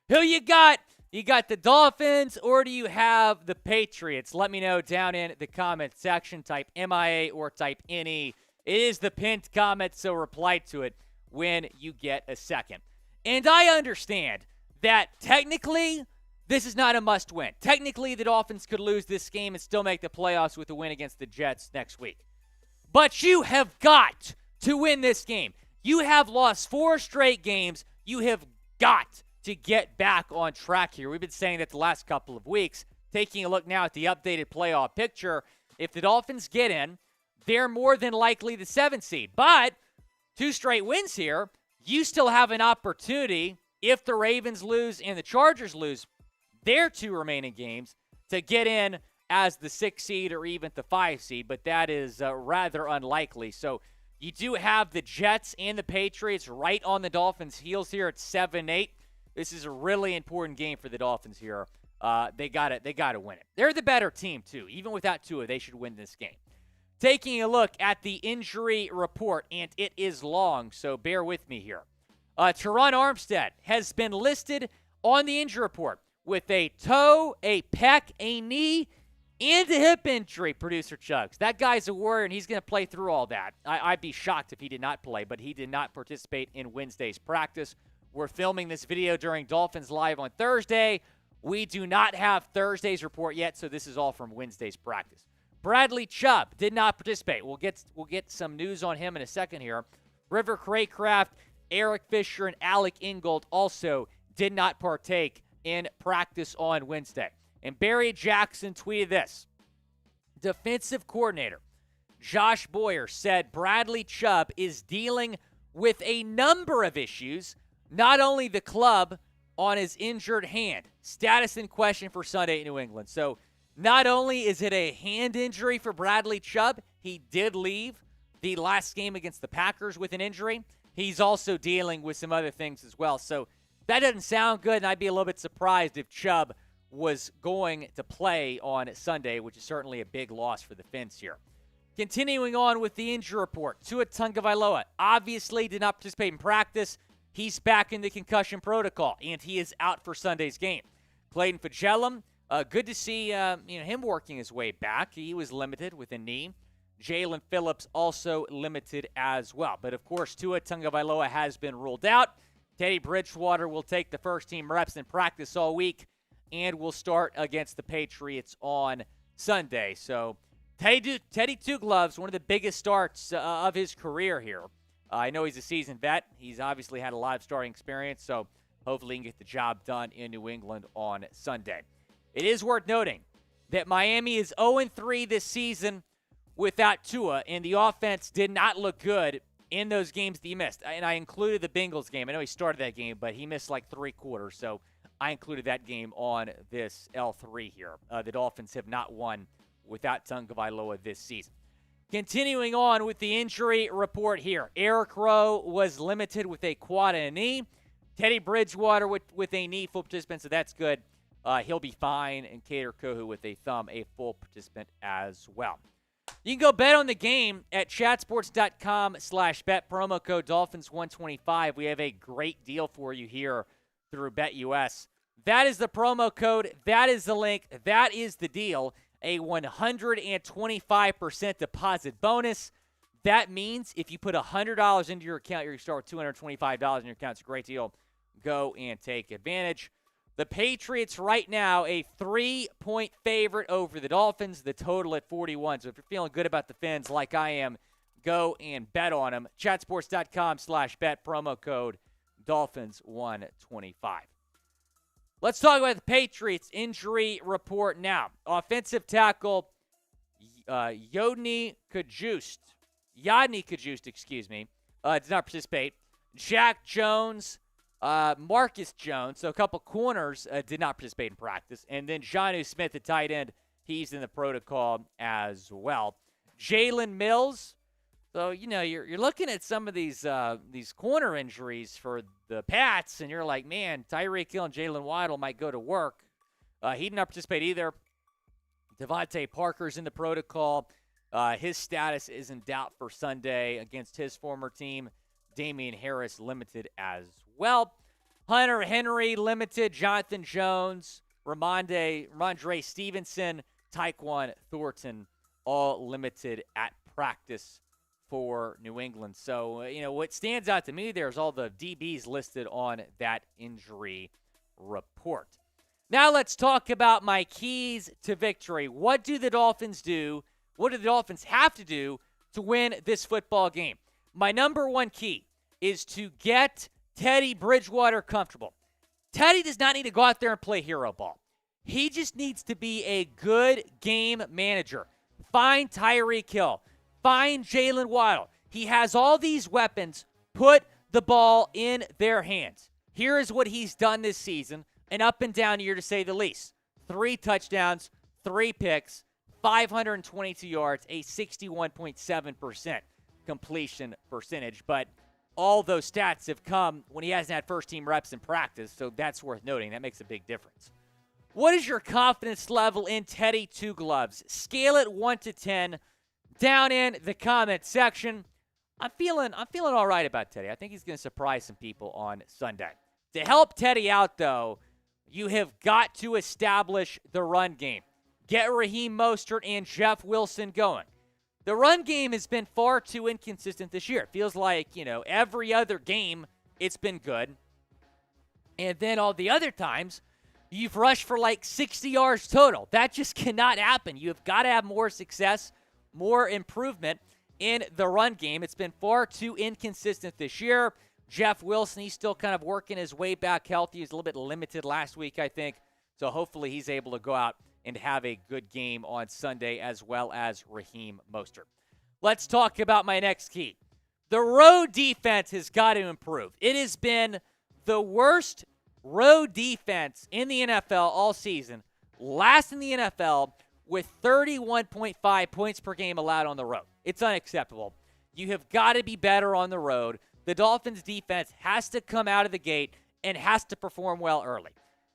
Who you got? You got the Dolphins, or do you have the Patriots? Let me know down in the comment section. Type MIA or type NE. It is the pinned comment, so reply to it when you get a second. And I understand that technically this is not a must-win. Technically, the Dolphins could lose this game and still make the playoffs with a win against the Jets next week. But you have got to win this game. You have lost 4 straight games. You have got to get back on track here. We've been saying that the last couple of weeks. Taking a look now at the updated playoff picture, if the Dolphins get in, they're more than likely the 7th seed. But 2 straight wins here, you still have an opportunity, if the Ravens lose and the Chargers lose their 2 remaining games, to get in as the 6th seed or even the 5th seed, but that is rather unlikely. So you do have the Jets and the Patriots right on the Dolphins' heels here at 7-8. This is a really important game for the Dolphins here. They got to win it. They're the better team, too. Even without Tua, they should win this game. Taking a look at the injury report, and it is long, so bear with me here. Teron Armstead has been listed on the injury report with a toe, a pec, a knee, and a hip injury, producer Chugs. That guy's a warrior, and he's going to play through all that. I'd be shocked if he did not play, but he did not participate in Wednesday's practice. We're filming this video during Dolphins Live on Thursday. We do not have Thursday's report yet, so this is all from Wednesday's practice. Bradley Chubb did not participate. We'll get some news on him in a second here. River Craycraft, Eric Fisher, and Alec Ingold also did not partake in practice on Wednesday. And Barry Jackson tweeted this. Defensive coordinator Josh Boyer said Bradley Chubb is dealing with a number of issues, not only the club on his injured hand. Status in question for Sunday in New England. So not only is it a hand injury for Bradley Chubb, he did leave the last game against the Packers with an injury. He's also dealing with some other things as well. So that doesn't sound good, and I'd be a little bit surprised if Chubb was going to play on Sunday, which is certainly a big loss for the Fins here. Continuing on with the injury report, Tua Tagovailoa obviously did not participate in practice. He's back in the concussion protocol, and he is out for Sunday's game. Clayton Fagellum, good to see him working his way back. He was limited with a knee. Jalen Phillips also limited as well. But, of course, Tua Tagovailoa has been ruled out. Teddy Bridgewater will take the first-team reps in practice all week and will start against the Patriots on Sunday. So Teddy Two Gloves, one of the biggest starts of his career here. I know he's a seasoned vet. He's obviously had a lot of starting experience, so hopefully he can get the job done in New England on Sunday. It is worth noting that Miami is 0-3 this season without Tua, and the offense did not look good in those games that he missed. And I included the Bengals game. I know he started that game, but he missed like 3 quarters, so I included that game on this L3 here. The Dolphins have not won without Tagovailoa this season. Continuing on with the injury report here. Eric Rowe was limited with a quad and a knee. Teddy Bridgewater with a knee, full participant, so that's good. He'll be fine. And Kader Kohu with a thumb, a full participant as well. You can go bet on the game at chatsports.com/bet, promo code Dolphins125. We have a great deal for you here through BetUS. That is the promo code. That is the link. That is the deal. A 125% deposit bonus. That means if you put $100 into your account, you're going to start with $225 in your account. It's a great deal. Go and take advantage. The Patriots right now, a 3-point favorite over the Dolphins, the total at 41. So if you're feeling good about the Fins like I am, go and bet on them. Chatsports.com/bet, promo code Dolphins125. Let's talk about the Patriots injury report now. Offensive tackle Yodny Kajust, did not participate. Jack Jones, Marcus Jones, so a couple corners did not participate in practice. And then Jonnu Smith, the tight end, he's in the protocol as well. Jalen Mills, so, you're looking at some of these corner injuries for the Pats, and you're like, man, Tyreek Hill and Jalen Waddle might go to work. He did not participate either. Devontae Parker's in the protocol. His status is in doubt for Sunday against his former team. Damian Harris limited as well. Hunter Henry limited. Jonathan Jones, Ramondre Stevenson, Tyquan Thornton, all limited at practice for New England. So, what stands out to me there is all the DBs listed on that injury report. Now let's talk about my keys to victory. What do the Dolphins do? What do the Dolphins have to do to win this football game? My number one key is to get Teddy Bridgewater comfortable. Teddy does not need to go out there and play hero ball. He just needs to be a good game manager. Find Tyreek Hill. Find Jalen Waddle. He has all these weapons. Put the ball in their hands. Here is what he's done this season. An up and down year to say the least. 3 touchdowns, 3 picks, 522 yards, a 61.7% completion percentage. But all those stats have come when he hasn't had first-team reps in practice, so that's worth noting. That makes a big difference. What is your confidence level in Teddy Two Gloves? Scale it 1 to 10 down in the comment section. I'm feeling all right about Teddy. I think he's going to surprise some people on Sunday. To help Teddy out, though, you have got to establish the run game. Get Raheem Mostert and Jeff Wilson going. The run game has been far too inconsistent this year. It feels like, every other game it's been good. And then all the other times, you've rushed for like 60 yards total. That just cannot happen. You have got to have more success, more improvement in the run game. It's been far too inconsistent this year. Jeff Wilson, he's still kind of working his way back healthy. He was a little bit limited last week, I think. So hopefully he's able to go out and have a good game on Sunday, as well as Raheem Mostert. Let's talk about my next key. The road defense has got to improve. It has been the worst road defense in the NFL all season, last in the NFL with 31.5 points per game allowed on the road. It's unacceptable. You have got to be better on the road. The Dolphins defense has to come out of the gate and has to perform well early.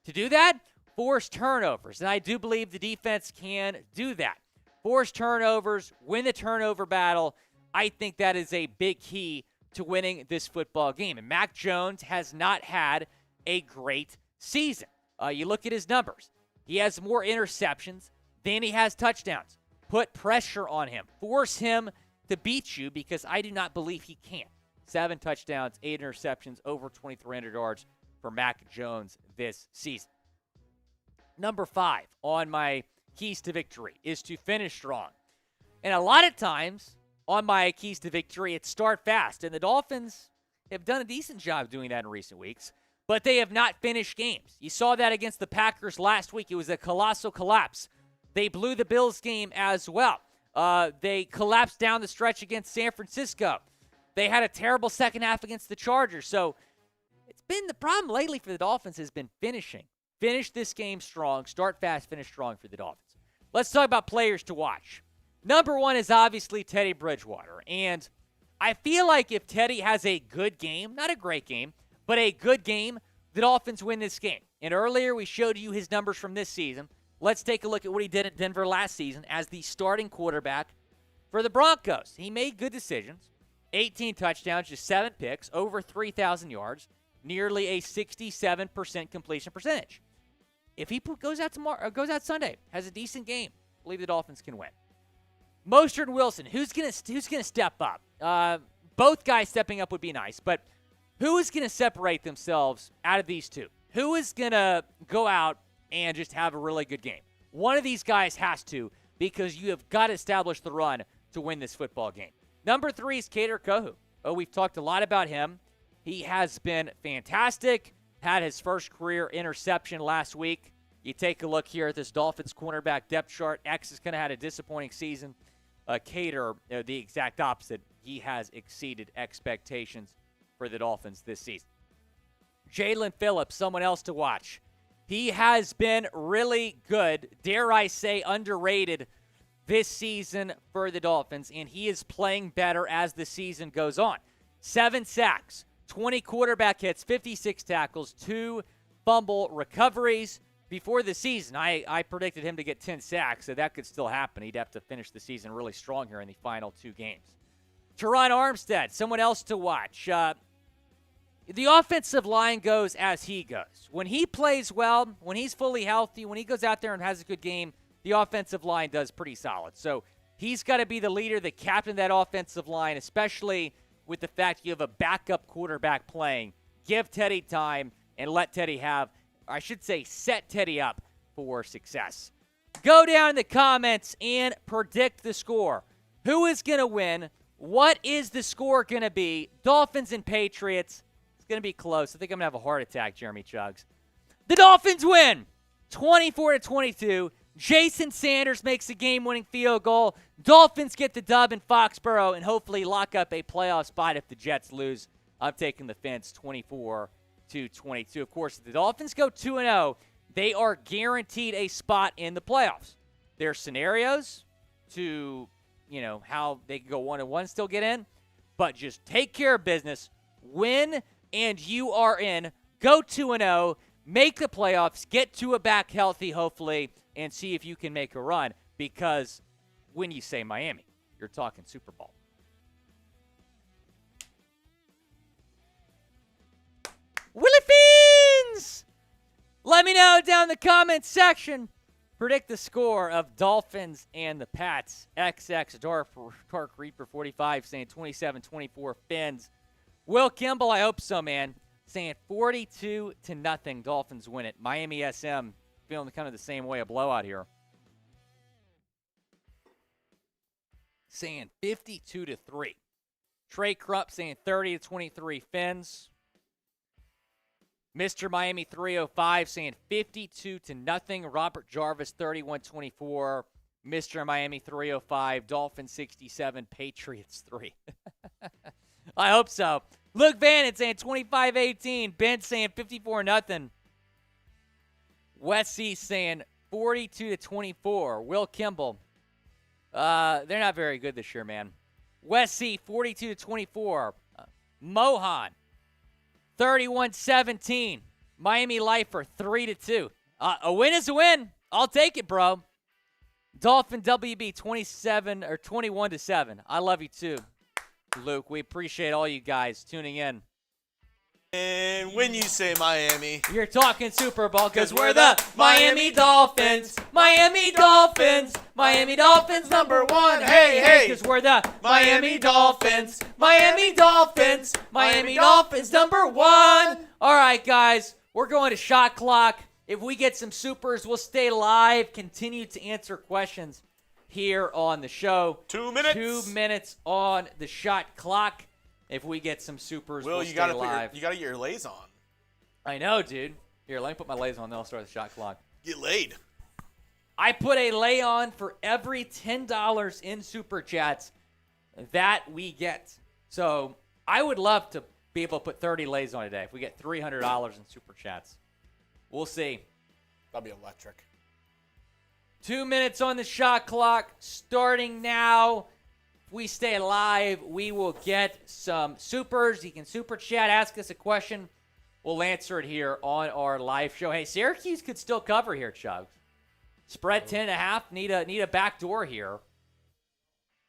To do that, force turnovers, and I do believe the defense can do that. Force turnovers, win the turnover battle. I think that is a big key to winning this football game. And Mac Jones has not had a great season. You look at his numbers. He has more interceptions than he has touchdowns. Put pressure on him. Force him to beat you, because I do not believe he can. 7 touchdowns, 8 interceptions, over 2,300 yards for Mac Jones this season. Number 5 on my keys to victory is to finish strong. And a lot of times on my keys to victory, it's start fast. And the Dolphins have done a decent job doing that in recent weeks, but they have not finished games. You saw that against the Packers last week. It was a colossal collapse. They blew the Bills game as well. They collapsed down the stretch against San Francisco. They had a terrible second half against the Chargers. So it's been the problem lately for the Dolphins has been finishing. Finish this game strong. Start fast, finish strong for the Dolphins. Let's talk about players to watch. Number 1 is obviously Teddy Bridgewater. And I feel like if Teddy has a good game, not a great game, but a good game, the Dolphins win this game. And earlier we showed you his numbers from this season. Let's take a look at what he did at Denver last season as the starting quarterback for the Broncos. He made good decisions. 18 touchdowns, just 7 picks, over 3,000 yards, nearly a 67% completion percentage. If he goes out Sunday, has a decent game, I believe the Dolphins can win. Mostert and Wilson, who's gonna step up? Both guys stepping up would be nice, but who is gonna separate themselves out of these two? Who is gonna go out and just have a really good game? One of these guys has to, because you have got to establish the run to win this football game. Number 3 is Kader Kohou. Oh, we've talked a lot about him. He has been fantastic. Had his first career interception last week. You take a look here at this Dolphins cornerback depth chart. X has kind of had a disappointing season. Kader, the exact opposite. He has exceeded expectations for the Dolphins this season. Jalen Phillips, someone else to watch. He has been really good, dare I say underrated, this season for the Dolphins, and he is playing better as the season goes on. 7 sacks, 20 quarterback hits, 56 tackles, 2 fumble recoveries. Before the season, I predicted him to get 10 sacks, so that could still happen. He'd have to finish the season really strong here in the final 2 games. Teron Armstead, someone else to watch. The offensive line goes as he goes. When he plays well, when he's fully healthy, when he goes out there and has a good game, the offensive line does pretty solid. So he's got to be the leader, the captain of that offensive line, especially with the fact you have a backup quarterback playing. Give Teddy time and let Teddy set Teddy up for success. Go down in the comments and predict the score. Who is going to win? What is the score going to be? Dolphins and Patriots. It's going to be close. I think I'm going to have a heart attack, Jeremy Chugs. The Dolphins win 24-22. Jason Sanders makes a game-winning field goal. Dolphins get the dub in Foxborough and hopefully lock up a playoff spot if the Jets lose. I'm taking the fence 24-22. Of course, if the Dolphins go 2-0, they are guaranteed a spot in the playoffs. There are scenarios to, how they can go 1-1, still get in, but just take care of business, win, and you are in. Go 2-0, make the playoffs, get Tua back healthy, hopefully, and see if you can make a run, because when you say Miami, you're talking Super Bowl. Willy Fins! Let me know down in the comments section. Predict the score of Dolphins and the Pats. XX Dark Reaper 45 saying 27-24 Fins. Will Kimball, I hope so, man. Saying 42-0 Dolphins win it. Miami SM feeling kind of the same way, a blowout here. Saying 52-3. Trey Krupp saying 30-23 Fins. Mr. Miami 305 saying 52-0. Robert Jarvis 31-24. Mr. Miami 305. Dolphins 67. Patriots 3. I hope so. Luke Vannon saying 25-18. Ben saying 54-0. Wes C saying 42-24. Will Kimball. They're not very good this year, man. Wes C 42-24. Mohan 31-17. Miami Lifer 3-2. A win is a win. I'll take it, bro. Dolphin WB 21-7. I love you too. Luke. We appreciate all you guys tuning in. And when you say Miami, You're talking Super Bowl because we're the Miami Dolphins. Miami Dolphins. Miami Dolphins #1. Hey, hey, because we're the Miami Dolphins. Miami Dolphins. Miami Dolphins #1. All right, guys, we're going to shot clock. If we get some supers, we'll stay live, continue to answer questions here on the show. 2 minutes. 2 minutes on the shot clock. If we get some supers, we'll you stay gotta live. you gotta get your lays on. I know, dude. Here, let me put my lays on, then I'll start the shot clock. Get laid. I put a lay on for every $10 in super chats that we get. So I would love to be able to put 30 lays on today if we get $300 in super chats. We'll see. That'd be electric. 2 minutes on the shot clock, starting now. If we stay alive, we will get some supers. You can super chat, ask us a question. We'll answer it here on our live show. Hey, Syracuse could still cover here, Chugs. Spread 10.5. Need a back door here.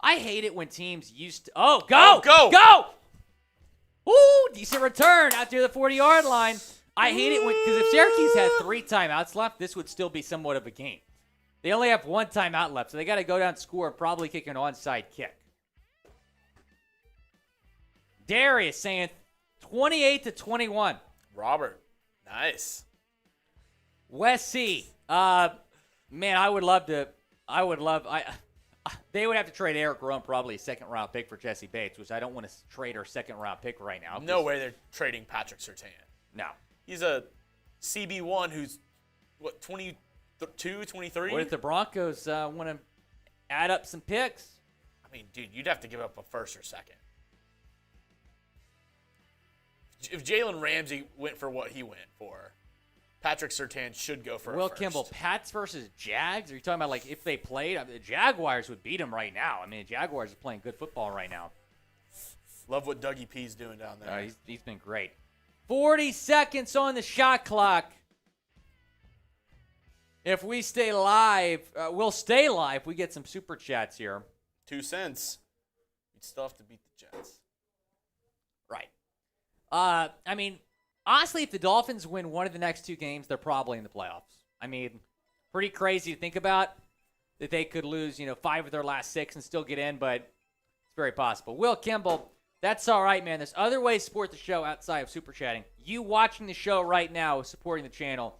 I hate it when teams used to. Oh, go! Oh, go! Go! Woo! Decent return out to the 40-yard line. I hate it because if Syracuse had 3 timeouts left, this would still be somewhat of a game. They only have 1 timeout left, so they got to go down, score, and probably kick an onside kick. Darius saying 28-21. Robert, nice. Wes C. Man, I would love. They would have to trade Eric Rowan, probably a second-round pick for Jesse Bates, which I don't want to trade our second-round pick right now. No way they're trading Patrick Surtain. No. He's a CB1 who's, 22, 23? What if the Broncos want to add up some picks? I mean, dude, you'd have to give up a first or second. If Jalen Ramsey went for what he went for, Patrick Surtain should go for Will a first. Kimball, Pats versus Jags? Are you talking about, like, if they played? I mean, the Jaguars would beat them right now. I mean, the Jaguars are playing good football right now. Love what Dougie P's doing down there. He's been great. 40 seconds on the shot clock. If we stay live, we'll stay live. We get some super chats here. 2 cents. You'd still have to beat the Jets. Right. I mean, honestly, if the Dolphins win one of the next 2 games, they're probably in the playoffs. I mean, pretty crazy to think about that they could lose, 5 of their last 6 and still get in, but it's very possible. Will Kimball, that's all right, man. There's other ways to support the show outside of super chatting. You watching the show right now is supporting the channel,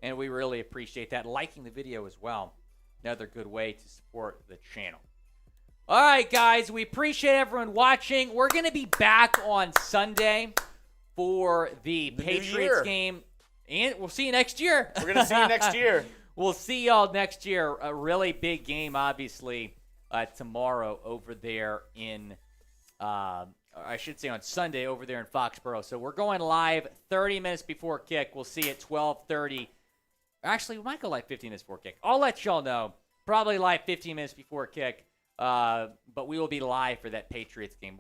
and we really appreciate that. Liking the video as well. Another good way to support the channel. All right, guys, we appreciate everyone watching. We're going to be back on Sunday for the Patriots game, and we'll see you next year. We're going to see you next year. We'll see y'all next year. A really big game, obviously, tomorrow over there in, I should say on Sunday over there in Foxborough. So we're going live 30 minutes before kick. We'll see you at 12:30. Actually, we might go live 15 minutes before kick. I'll let y'all know. Probably live 15 minutes before kick, but we will be live for that Patriots game. We'll